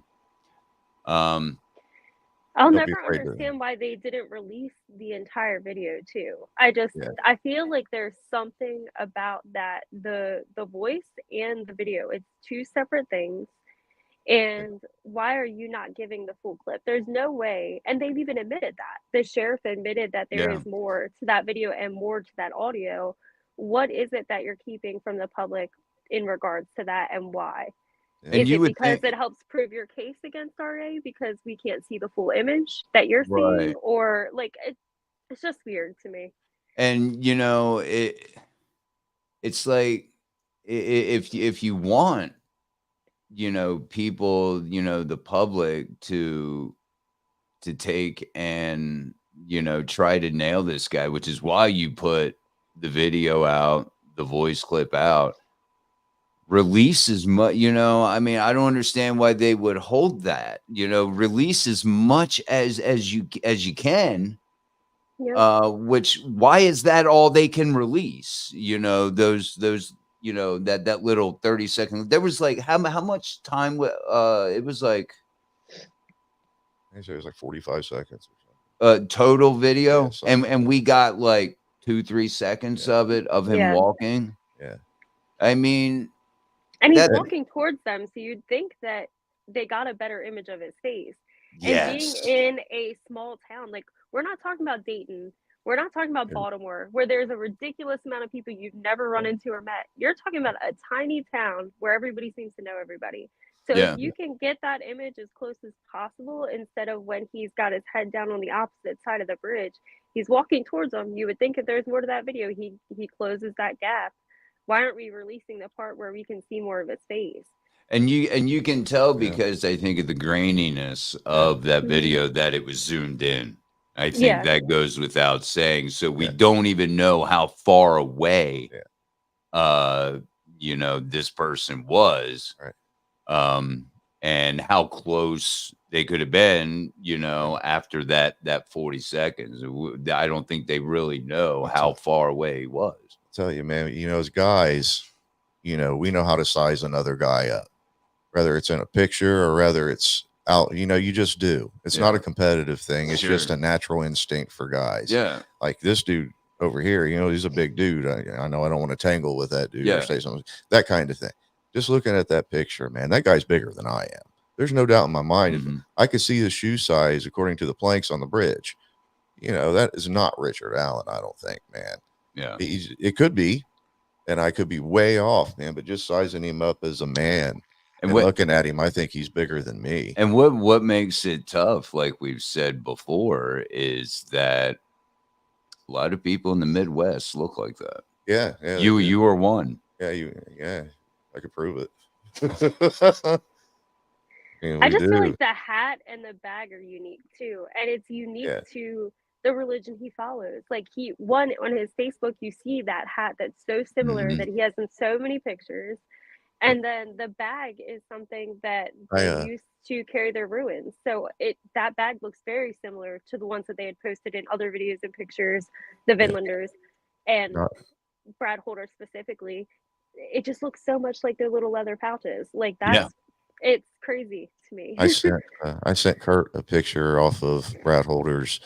I'll Don't be never afraid to- understand why they didn't release the entire video too. Yeah. I feel like there's something about that the voice and the video. It's two separate things. And why are you not giving the full clip? There's no way. And they've even admitted that. The sheriff admitted that there is more to that video and more to that audio. What is it that you're keeping from the public in regards to that, and why? Yeah. And Is you it would because think, it helps prove your case against RA because we can't see the full image that you're Right. seeing? Or like it's just weird to me. and it's like if you want, people, the public to take and try to nail this guy, which is why you put the video out, the voice clip out, release as much, I mean, I don't understand why they would hold that, release as much as you can. Yep. Which, why is that all they can release? Those that little 30-second. There was like how much time? It was like I say it was like 45 seconds. total video, Yeah, something and we got like 2-3 seconds of it of him Yeah. walking. Yeah. I mean, And he's that- walking towards them, so you'd think that they got a better image of his face. yes, And being in a small town, like we're not talking about Dayton, we're not talking about Yeah. Baltimore, where there's a ridiculous amount of people you've never run into or met. You're talking about a tiny town where everybody seems to know everybody. So Yeah. if you can get that image as close as possible, instead of when he's got his head down on the opposite side of the bridge, he's walking towards them. You would think if there's more to that video, he closes that gap. Why aren't we releasing the part where we can see more of his face? and you can tell Yeah. because I think of the graininess of that video that it was zoomed in. I think Yeah. that goes without saying. So we Yeah. don't even know how far away, Yeah. this person was, Right. and how close they could have been, after that 40 seconds. I don't think they really know how far away he was. I'll tell you, man, as guys, we know how to size another guy up, whether it's in a picture or whether it's out, you just do. It's not a competitive thing. It's just Sure. a natural instinct for guys. Yeah. Like this dude over here, he's a big dude. I know I don't want to tangle with that dude Yeah. or say something, that kind of thing. Just looking at that picture, man, that guy's bigger than I am. There's no doubt in my mind. Mhm. I could see his shoe size according to the planks on the bridge. That is not Richard Allen, I don't think, man. Yeah. It could be. and I could be way off, man. But just sizing him up as a man and what looking at him, I think he's bigger than me. and what makes it tough, like we've said before, is that a lot of people in the Midwest look like that. Yeah, yeah. You are one. Yeah. I could prove it. And I we just feel do. like the hat and the bag are unique too, and it's unique Yeah. to the religion he follows. Like on his Facebook, you see that hat that's so similar Mhm. that he has in so many pictures, and then the bag is something that I they used to carry their ruins. So that bag looks very similar to the ones that they had posted in other videos and pictures, the Yeah. Vinlanders and Not- Brad Holder specifically. It just looks so much like their little leather pouches. Like Yeah. it's crazy to me. I sent Kurt a picture off of Brad Holder's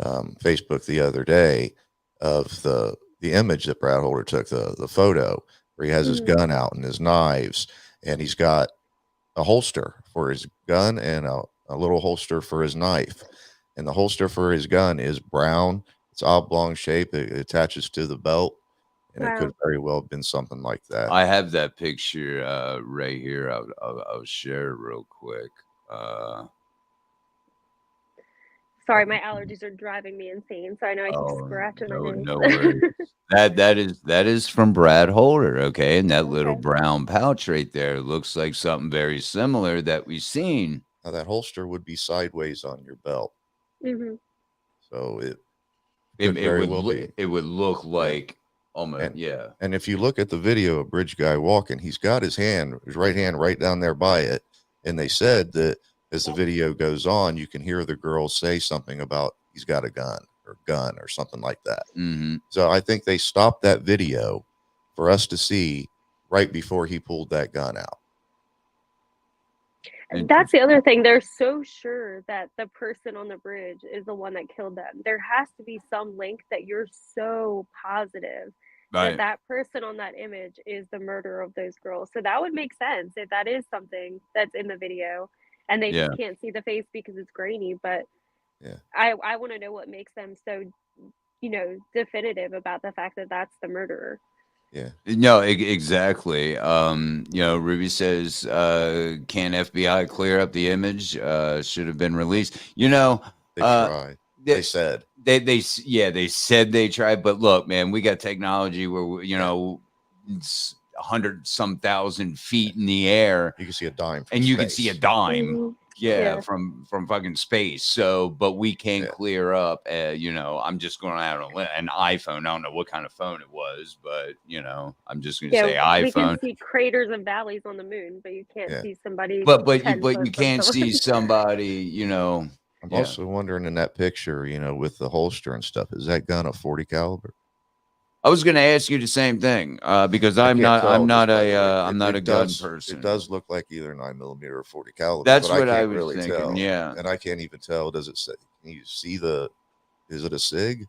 Facebook the other day of the image that Brad Holder took, the photo where he has his Mhm. gun out and his knives, and he's got a holster for his gun and a little holster for his knife. And the holster for his gun is brown. It's oblong shape. It attaches to the belt, and it could Wow. very well have been something like that. I have that picture right here. I'll share it real quick. Sorry, my allergies are driving me insane. So I know I keep scratching my nose. No worries. that is from Brad Holder, okay? And that little Okay. brown pouch right there looks like something very similar that we've seen. Now that holster would be sideways on your belt, hmm so it It, could it very would well be. it would look like almost And- yeah. And if you look at the video of Bridge Guy walking, he's got his right hand right down there by it. And they said that as the video goes on, you can hear the girl say something about he's got a gun or something like that. Mm-hmm. So I think they stopped that video for us to see right before he pulled that gun out. That's the other thing. They're so sure that the person on the bridge is the one that killed them. There has to be some link that you're so positive Right. that person on that image is the murderer of those girls. So that would make sense if that is something that's in the video and they Yeah. just can't see the face because it's grainy. But Yeah. I want to know what makes them so, definitive about the fact that that's the murderer. Yeah. No, exactly. Ruby says, can FBI clear up the image? Should have been released. They tried. They said. They said they tried, but look, man, we got technology where it's 100-some-thousand feet in the air, You can see a dime from and you space. can see a dime. Mhm. Yeah, from fucking space. So, but we can't Yeah. clear up. I'm just going out on an iPhone. I don't know what kind of phone it was, but I'm just going to say We can iPhone. see craters and valleys on the moon, but you can't Yeah. see somebody. But 10 you foot from can't see someone. somebody. I'm Yeah. also wondering in that picture, with the holster and stuff, is that gun a 40 caliber? I was going to ask you the same thing because I I'm can't not tell I'm just not by the way. I'm not a gun does- person. It does look like either 9mm or 40 caliber. That's but what I can't was really thinking. tell. Yeah, And I can't even tell. Does it say? Can you see is it a SIG?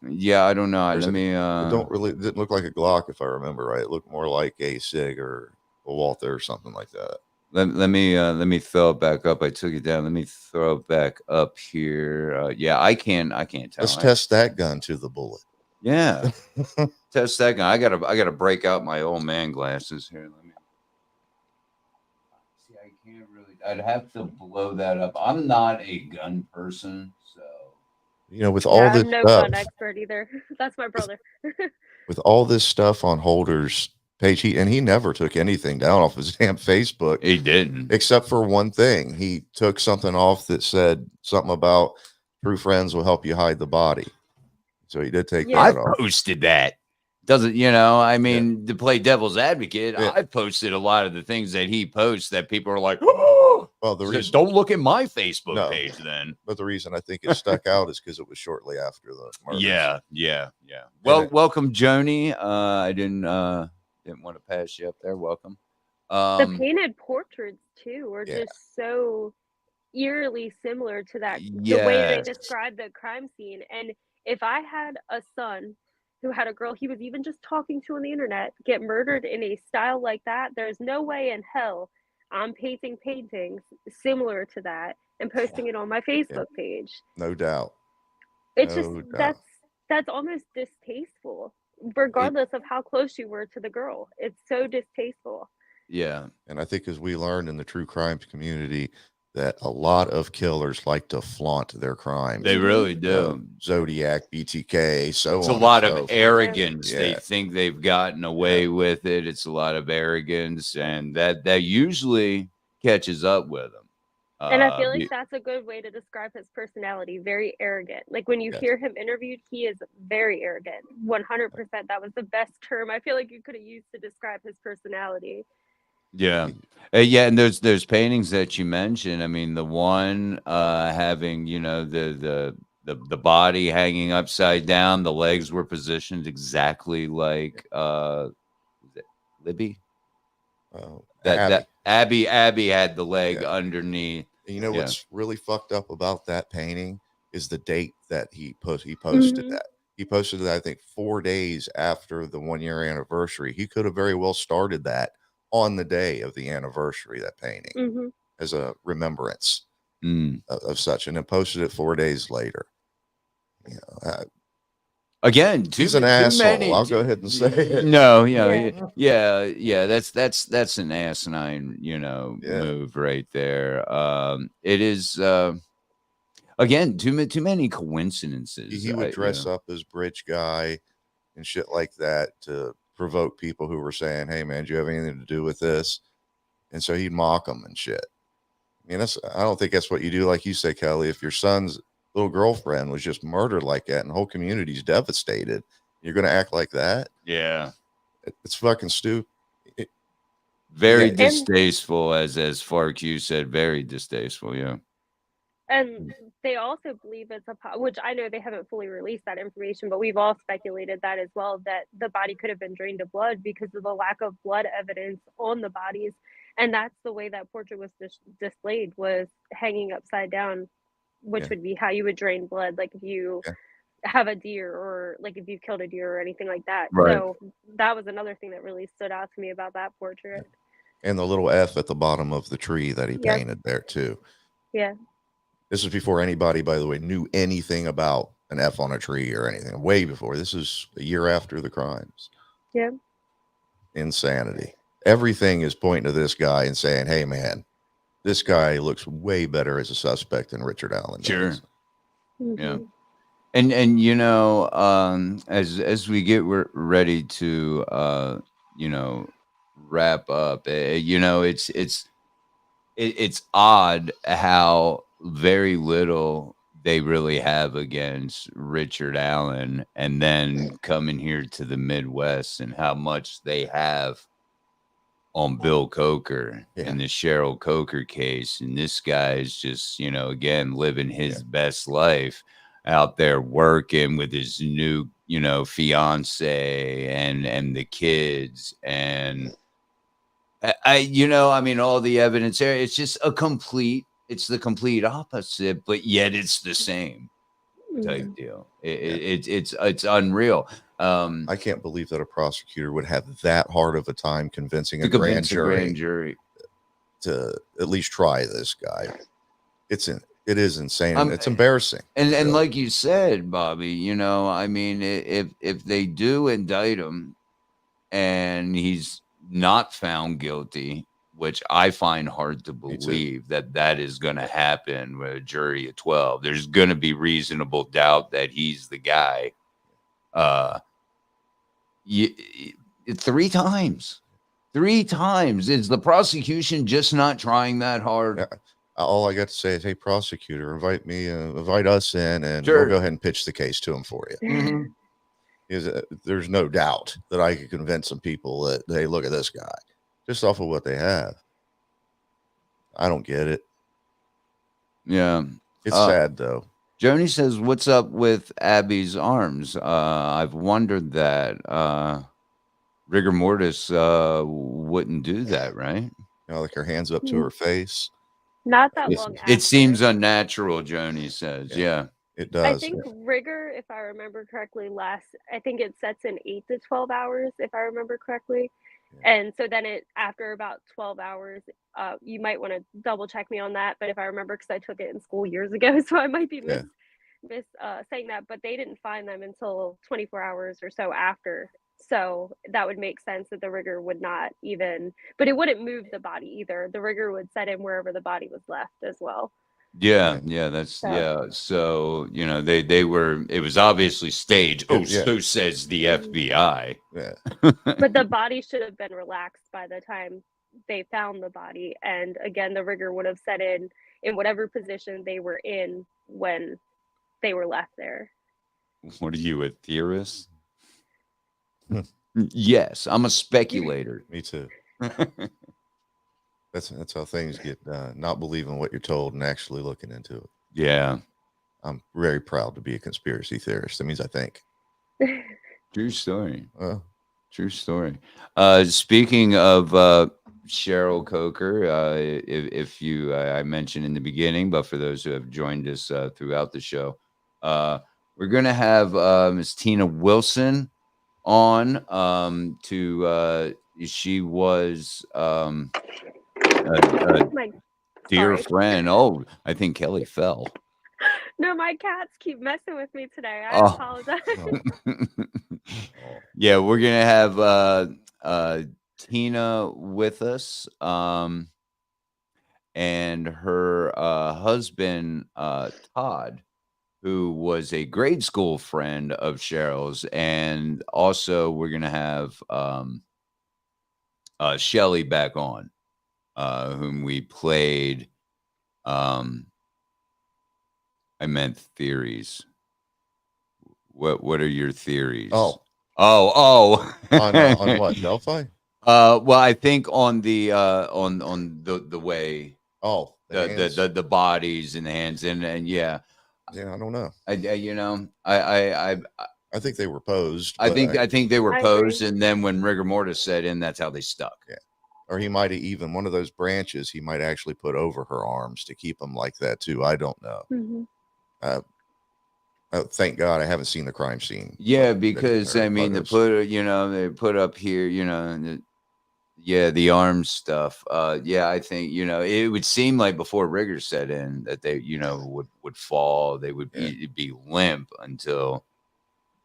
yeah. I don't know. Or is Let me. it didn't look like a Glock if I remember right. It looked more like a SIG or a Walther or something like that. Let me throw it back up. I took it down. Let me throw it back up here. Yeah, I can't tell. Let's test that gun to the bullet. Yeah, test that gun. I gotta break out my old man glasses here. Let me see. I can't really. I'd have to blow that up. I'm not a gun person, so With all this I'm no stuff, gun expert either. That's my brother. with all this stuff on Holder's page, he never took anything down off his damn Facebook. he didn't. Except for one thing. He took something off that said something about true friends will help you hide the body. So he did take I that off. posted that. Doesn't I mean, to play devil's advocate, Yeah. I posted a lot of the things that he posts that people are like, oh, Well, the so reason, don't look at my Facebook No. page then. but the reason I think it stuck out is because it was shortly after the murders. Yeah. Well, welcome, Joni. I didn't want to pass you up there. Welcome. The painted portraits too are Yeah. just so eerily similar to that. The way they Yes. describe the crime scene. And if I had a son who had a girl he was even just talking to on the internet get murdered in a style like that, there's no way in hell I'm painting paintings similar to that and posting it on my Facebook page. No doubt. It's No just doubt. that's almost distasteful regardless of how close you were to the girl. It's so distasteful. Yeah. And I think as we learned in the true crimes community, that a lot of killers like to flaunt their crimes. They really You know, do. Zodiac, BTK, so It's on. a lot and of so forth. arrogance. They Yeah. think they've gotten away with it. It's a lot of arrogance, and that usually catches up with them. And I feel like that's a good way to describe his personality. Very arrogant. Like when you Yes. hear him interviewed, he is very arrogant. 100%. That was the best term I feel like you could have used to describe his personality. Yeah. Yeah, and there's paintings that you mentioned. I mean, the one having, you know, the body hanging upside down, the legs were positioned exactly like was it Libby? That Abby. Abby had the leg Yeah. underneath. And you know Yeah. what's really fucked up about that painting is the date that he posted Mhm. that. He posted that, I think, 4 days after the 1-year anniversary. He could have very well started that on the day of the anniversary, that painting, Mhm. as a remembrance Mm. of such, and then posted it 4 days later. You know, Again, he's an asshole. I'll go ahead and say it. No, Yeah. yeah. That's an asinine, you know, Yeah. move right there. It is again too many coincidences. He would dress Yeah. up as bridge guy and shit like that to provoke people who were saying, "Hey, man, do you have anything to do with this?" And so he'd mock them and shit. I mean, I don't think that's what you do. Like you say, Kelly, if your son's little girlfriend was just murdered like that and the whole community's devastated, you're going to act like that? Yeah. It's fucking stupid. Very Yeah. distasteful, as far you said, very distasteful. Yeah. And they also believe it's which I know they haven't fully released that information, but we've all speculated that as well, that the body could have been drained of blood because of the lack of blood evidence on the bodies. And that's the way that portrait was displayed, was hanging upside down, which Yeah. would be how you would drain blood, like if you Yeah. have a deer, or like if you killed a deer or anything like that. Right. So that was another thing that really stood out to me about that portrait. And the little F at the bottom of the tree that he Yep. painted there, too. Yeah. This is before anybody, by the way, knew anything about an F on a tree or anything. Way before. This is a year after the crimes. Yeah. Insanity. Everything is pointing to this guy and saying, "Hey, man, this guy looks way better as a suspect than Richard Allen Sure. does." Yeah. Mhm. And you know, as we get ready to you know, wrap up, you know, it's odd how very little they really have against Richard Allen, and then coming here to the Midwest and how much they have on Bill Coker in the Cheryl Coker case. And this guy is just, you know, again, living his best life out there working with his new, you know, fiance and the kids. And you know, I mean, all the evidence there, it's just it's the complete opposite, but yet it's the same type deal. It's unreal. I can't believe that a prosecutor would have that hard of a time convincing a to grand convince a grand jury jury. to at least try this guy. It is insane. And it's embarrassing. And like you said, Bobby, you know, I mean, if they do indict him and he's not found guilty, which I find hard to believe that is going to happen with a jury of 12. There's going to be reasonable doubt that he's the guy. Three times. Is the prosecution just not trying that hard? Yeah. All I got to say is, "Hey, prosecutor, invite us in, and Sure. we'll go ahead and pitch the case to him for you." Mhm. Because there's no doubt that I could convince some people that, hey, look at this guy, just off of what they have. I don't get it. Yeah. It's sad, though. Joni says, "What's up with Abby's arms? I've wondered that. Rigor mortis wouldn't do that, right? You know, like her hands up to her face. Not that long after. It seems unnatural," Joni says. Yeah. It does. I think rigor, if I remember correctly, I think it sets in 8 to 12 hours, if I remember correctly. And so then after about 12 hours, you might want to double check me on that. But if I remember, because I took it in school years ago, so I might be saying that, but they didn't find them until 24 hours or so after So that would make sense that the rigor would not even, but it wouldn't move the body either. The rigor would set in wherever the body was left as well. Yeah, yeah, that's So yeah. So, you know, they were it was obviously staged. Oh, Yeah. so says the Mhm. FBI. Yeah. but the body should have been relaxed by the time they found the body, and again the rigor would have set in whatever position they were in when they were left there. What are you, a theorist? Yes, I'm a speculator. Me too. That's how things get done. Not believing what you're told and actually looking into it. Yeah, I'm very proud to be a conspiracy theorist. That means I think. true story. Well, True story. Speaking of Cheryl Coker, if you, I mentioned in the beginning, but for those who have joined us throughout the show, we're going to have Miss Tina Wilson on she was a My dear sorry. friend. Oh, I think Kelly fell. No, my cats keep messing with me today. I Oh. apologize. Yeah, we're gonna have Tina with us, and her husband Todd, who was a grade school friend of Cheryl's, and also we're gonna have Shelly back on, whom we played. I meant theories. What are your theories? Oh. Oh. on what, Delphi? Well, I think on the the way Oh, the bodies and the hands and yeah, yeah, I don't know. you know, I I think they were posed. I but think they were I posed, agree. and then when rigor mortis set in, that's how they stuck. Yeah. Or he might have even one of those branches he might actually put over her arms to keep them like that too. I don't know. Mhm. Thank God I haven't seen the crime scene. Yeah, But- because or I mean, photos. they put up here, yeah, the arm stuff. Yeah, I think it would seem like before rigor set in that they would fall. They would be limp until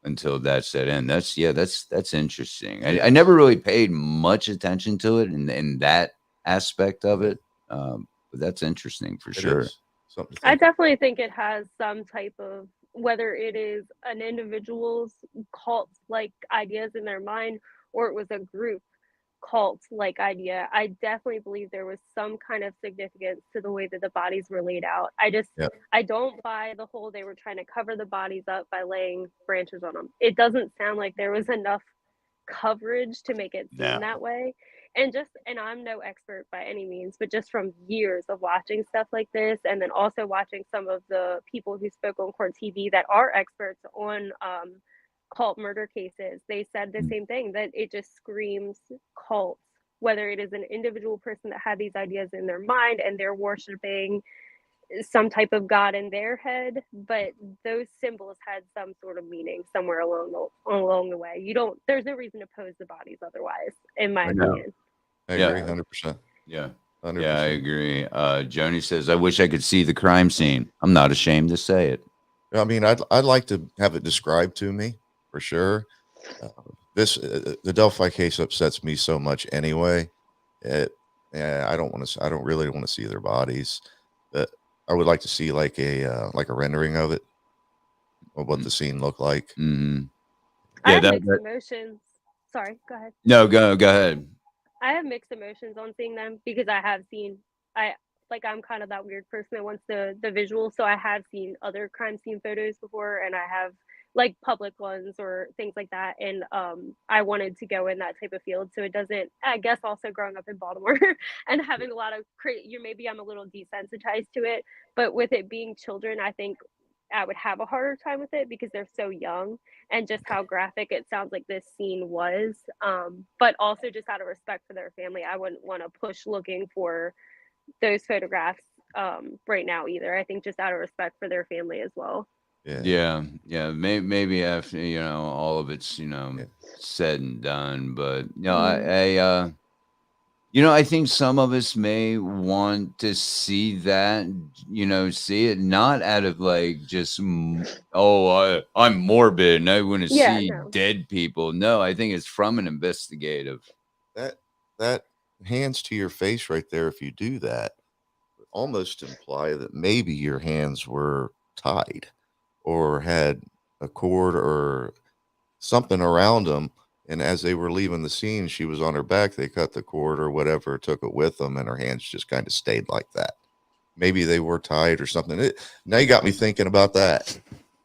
that set in. That's interesting. I never really paid much attention to it in that aspect of it. But that's interesting for It sure. is something to I think about. definitely think it has some type of, whether it is an individual's cult like ideas in their mind or it was a group cult like idea. I definitely believe there was some kind of significance to the way that the bodies were laid out. Yeah. I don't buy the whole they were trying to cover the bodies up by laying branches on them. It doesn't sound like there was enough coverage to make it seem No. that way. And I'm no expert by any means, but just from years of watching stuff like this, and then also watching some of the people who spoke on court TV that are experts on cult murder cases, they said the same thing, that it just screams cult, whether it is an individual person that had these ideas in their mind and they're worshiping some type of god in their head, but those symbols had some sort of meaning somewhere along the way. There's no reason to pose the bodies otherwise, in my I know. opinion. I Yeah. agree 100%. Yeah. 100%. Yeah, I agree. Joni says, "I wish I could see the crime scene. I'm not ashamed to say it." I mean, I'd like to have it described to me for sure. The Delphi case upsets me so much anyway. I don't really want to see their bodies. But I would like to see like a rendering of it, of what the scene looked like. Mm-hmm. I Yeah, have that, mixed that emotions. Sorry, go ahead. no, go ahead. I have mixed emotions on seeing them because I'm kind of that weird person that wants the visual. So I have seen other crime scene photos before, and I have like public ones or things like that. And I wanted to go in that type of field. So it doesn't, I guess also growing up in Baltimore and having a lot of maybe I'm a little desensitized to it, but with it being children, I think I would have a harder time with it because they're so young, and just how graphic it sounds like this scene was. But also just out of respect for their family, I wouldn't want to push looking for those photographs right now either. I think just out of respect for their family as well. Yeah. Maybe after all of it's said and done, but Mhm. You know, I think some of us may want to see that, see it not out of like just, I'm morbid and I want to Yeah, see no. dead people. No, I think it's from an investigative. That hands to your face right there, if you do that, almost imply that maybe your hands were tied or had a cord or something around them. And as they were leaving the scene, she was on her back. They cut the cord or whatever, took it with them, and her hands just kind of stayed like that. Maybe they were tied or something. Now you got me thinking about that.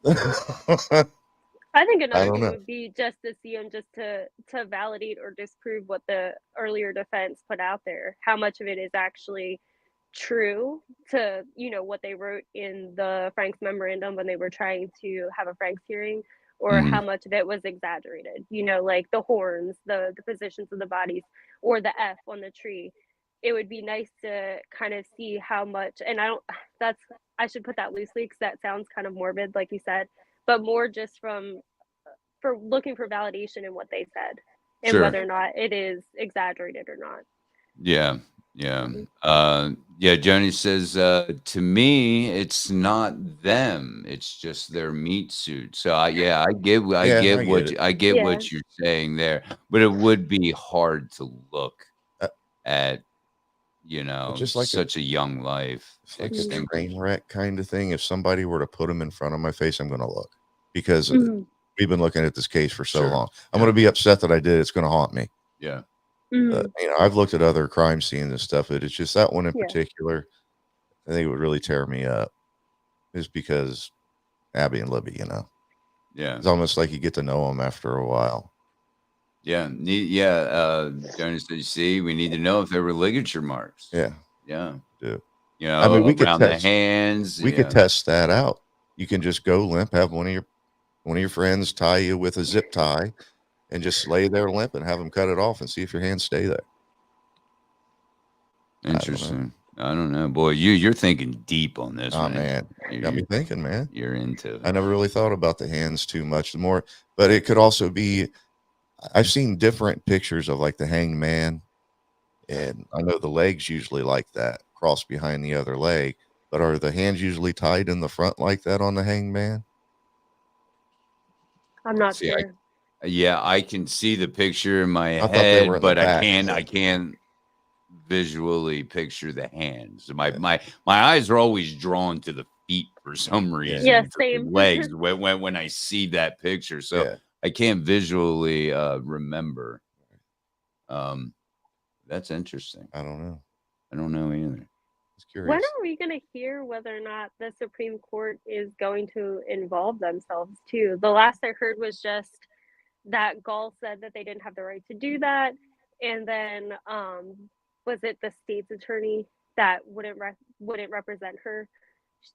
I think I another don't thing know. would be just to see them, just to validate or disprove what the earlier defense put out there. How much of it is actually true to what they wrote in the Frank's memorandum when they were trying to have a Frank's hearing, or Mhm. how much of it was exaggerated. Like the horns, the positions of the bodies, or the F on the tree. It would be nice to kind of see how much. And I should put that loosely because that sounds kind of morbid, like you said, but more just for looking for validation in what they said and Sure. whether or not it is exaggerated or not. Yeah. Yeah. Mhm. Joni says, to me, it's not them. It's just their meat suit. So I get, Yeah, I get it. I get Yeah. what you're saying there, but it would be hard to look Uh, at, just like such a young life it's like a extinguished. train wreck kind of thing. If somebody were to put them in front of my face, I'm going to look because Mhm. we've been looking at this case for so Sure. long. I'm going to be upset that I did. It's going to haunt me. Yeah. Mhm. I've looked at other crime scenes and stuff. It's just that one in Yeah. particular. I think it would really tear me up, is because Abby and Libby. Yeah. It's almost like you get to know them after a while. Yeah. Joni said, you see, we need to know if there were ligature marks. Yeah, Yeah. do. I mean, we could around the test. hands. We could test that out. You can just go limp, have one of your friends tie you with a zip tie, and just lay there limp and have them cut it off and see if your hands stay there. Interesting. I don't know, boy. You're thinking deep on this Oh one. man, got me thinking, man. You're into it. I never really thought about the hands too much. But it could also be. I've seen different pictures of like the hanged man, and I know the legs usually like that, cross behind the other leg. But are the hands usually tied in the front like that on the hanged man? I'm not See, sure. I can see the picture in my I thought they were head, in the but I back. can't visually picture the hands. My eyes are always drawn to the feet for some reason. Yeah, to the same. legs when I see that picture. So Yeah. I can't visually remember. That's interesting. I don't know. I don't know either. It's When curious. are we going to hear whether or not the Supreme Court is going to involve themselves too? The last I heard was just that Gall said that they didn't have the right to do that, and then was it the state's attorney that wouldn't represent her?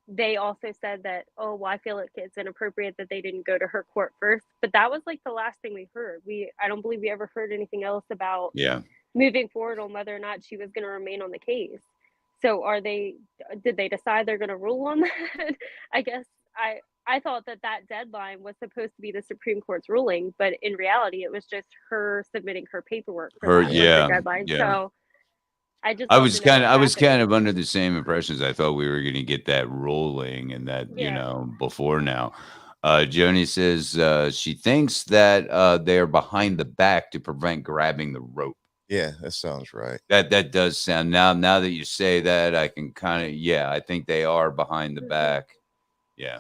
They also said that, oh, well, I feel like it's inappropriate that they didn't go to her court first. But that was like the last thing we heard. I don't believe we ever heard anything else about Yeah. moving forward on whether or not she was going to remain on the case. So did they decide they're going to rule on that? I guess I thought that deadline was supposed to be the Supreme Court's ruling, but in reality, it was just her submitting her paperwork for that was the deadline. Yeah. So I just I love was to know what's kind happening. of under the same impressions. I thought we were going to get that rolling and that, Yeah. before now. Joni says she thinks that they are behind the back to prevent grabbing the rope. Yeah, that sounds right. That does sound, now that you say that, I can kind of, I think they are behind the Mhm. back. Yeah,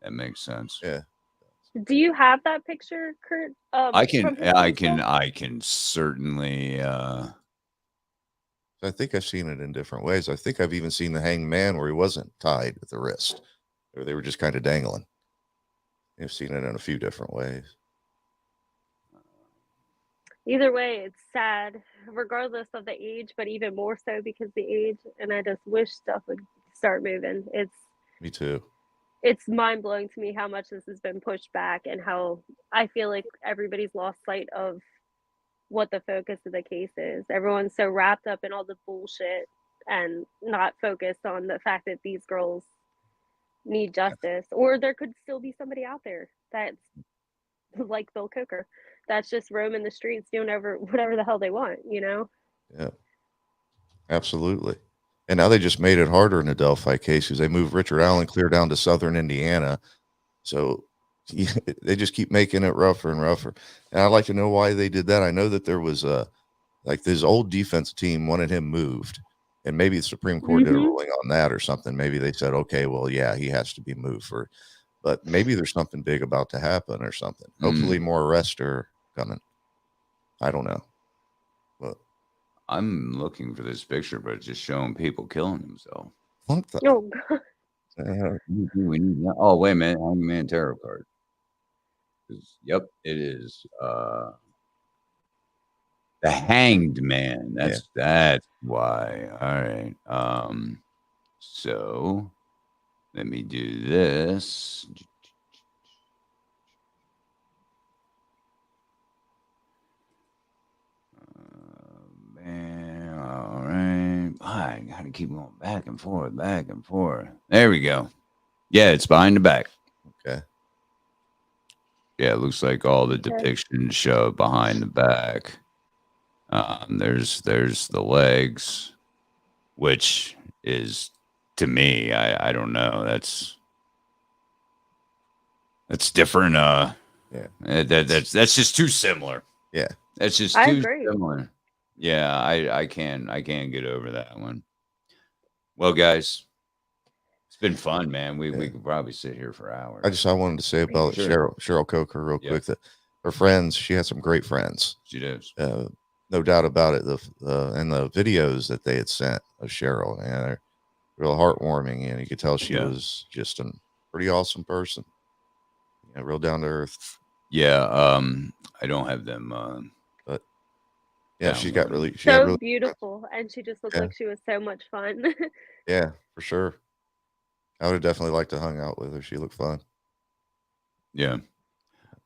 that makes sense. Yeah. Do you have that picture, Kurt? I From his school? I can certainly. I think I've seen it in different ways. I think I've even seen the hanged man where he wasn't tied at the wrist, or they were just kind of dangling. I've seen it in a few different ways. Either way, it's sad, regardless of the age, but even more so because the age. And I just wish stuff would start moving. Me too. It's mind blowing to me how much this has been pushed back and how I feel like everybody's lost sight of what the focus of the case is. Everyone's so wrapped up in all the bullshit and not focused on the fact that these girls need justice, or there could still be somebody out there that's like Bill Coker that's just roaming the streets doing whatever the hell they want. Yeah. Absolutely. And now they just made it harder in the Delphi case because they moved Richard Allen clear down to southern Indiana. So they just keep making it rougher and rougher. And I'd like to know why they did that. I know that there was like this old defense team wanted him moved. And maybe the Supreme Court did a Mhm. ruling on that or something. Maybe they said, okay, well, yeah, he has to be moved for, but maybe there's something big about to happen or something. Hopefully more arrests are coming. I don't know. But I'm looking for this picture, but it's just showing people killing themselves. what the? Oh, God. Oh, wait a minute. Hangman Man tarot card. Yep, it is. The Hanged Man. That's why. All right. So let me do this. Man, all right. I gotta keep going back and forth, back and forth. There we go. Yeah, it's behind the back. Okay. Yeah, it looks like all the depictions show behind the back. There's the legs, which is to me, I don't know. That's different. That's just too similar. Yeah. That's just I too agree. similar. Yeah, I can't get over that one. Well, guys, it's been fun, man. We could probably sit here for hours. I wanted to say about Sure. Cheryl Coker real quick that her friends, she had some great friends. She does. No doubt about it. And the videos that they had sent of Cheryl, and they're real heartwarming, and you could tell she was just a pretty awesome person. Real down to earth. Yeah. I don't have them. But yeah, she got really beautiful, and she just looked like she was so much fun. Yeah, for sure. I would have definitely liked to hang out with her. She looked fun. Yeah.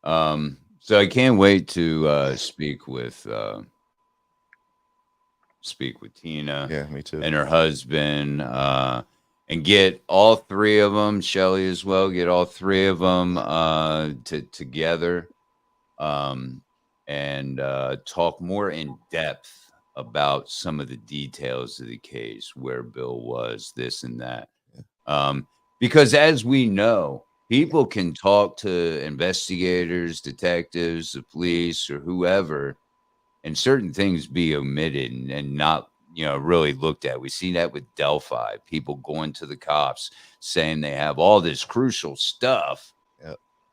So I can't wait to speak with Tina. Yeah, me too. And her husband, and get all three of them, Shelly as well, get all three of them together, and talk more in depth about some of the details of the case, where Bill was, this and that. Because as we know, people can talk to investigators, detectives, the police, or whoever, and certain things be omitted and not, really looked at. We see that with Delphi, people going to the cops saying they have all this crucial stuff,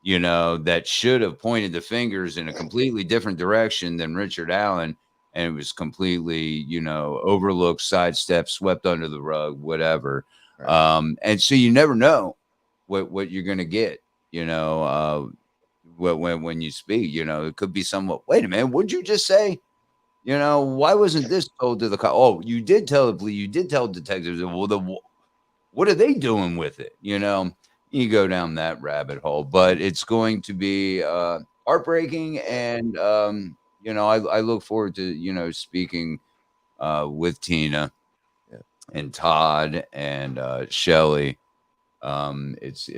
that should have pointed the fingers in a completely different direction than Richard Allen. And it was completely, overlooked, sidestepped, swept under the rug, whatever. Right. And so you never know what you're going to get, when you speak, it could be somewhat, wait a minute, what'd you just say? Why wasn't this told to the cop? Oh, you did tell the police, you did tell detectives. Well, what are they doing with it? You go down that rabbit hole, but it's going to be heartbreaking. And, I look forward to, speaking with Tina and Todd and Shelly. It's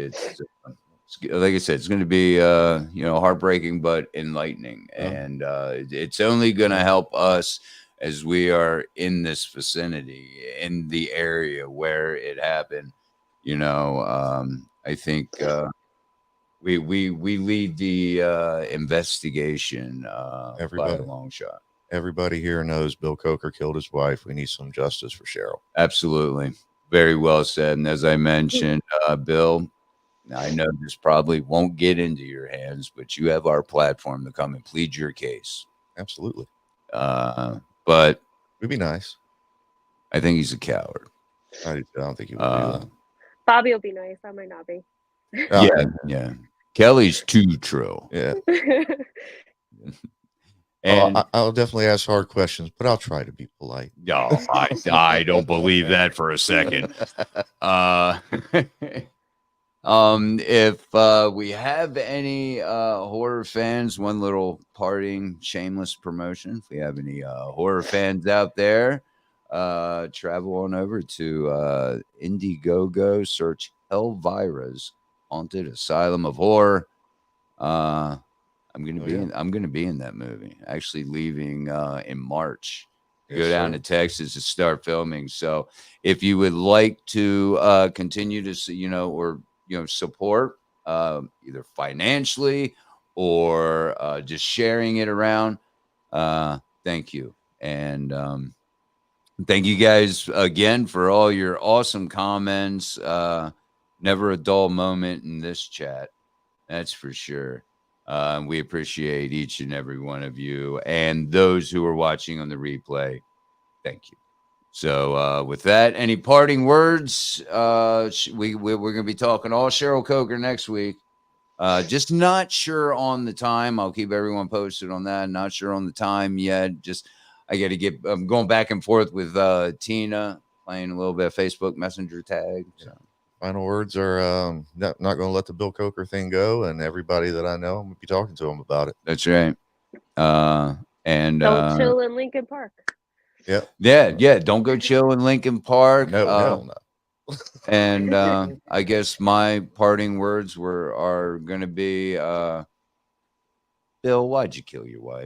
like I said, it's going to be heartbreaking but enlightening, and it's only going to help us as we are in this vicinity, in the area where it happened. I think we lead the investigation by a long shot. Everybody here knows Bill Coker killed his wife. We need some justice for Cheryl. Absolutely. Very well said. And as I mentioned, Bill, I know this probably won't get into your hands, but you have our platform to come and plead your case. Absolutely. But it'd be nice. I think he's a coward. I don't think he would do that. Bobby will be nice. I might not be. Yeah. Kelly's too Trill. Yeah. And I'll definitely ask hard questions, but I'll try to be polite. No, I don't believe that for a second. If we have any horror fans, one little parting shameless promotion. If we have any horror fans out there, travel on over to Indiegogo, search Elvira's Haunted Asylum of Horror. I'm gonna be in that movie. Actually leaving in March to go down to Texas to start filming. So if you would like to continue to see, or support either financially or just sharing it around, thank you. And thank you guys again for all your awesome comments. Never a dull moment in this chat. That's for sure. We appreciate each and every one of you and those who are watching on the replay. Thank you. So with that, any parting words? We're going to be talking all Cheryl Coker next week. Just not sure on the time. I'll keep everyone posted on that. Not sure on the time yet. Just I got to I'm going back and forth with Tina, playing a little bit of Facebook Messenger tag. So. Final words are not going to let the Bill Coker thing go, and everybody that I know, I'm going to be talking to them about it. That's right. And don't chill in Leakin Park. Yeah. Don't go chill in Leakin Park. No, hell no. And I guess my parting words are going to be, Bill, why'd you kill your wife?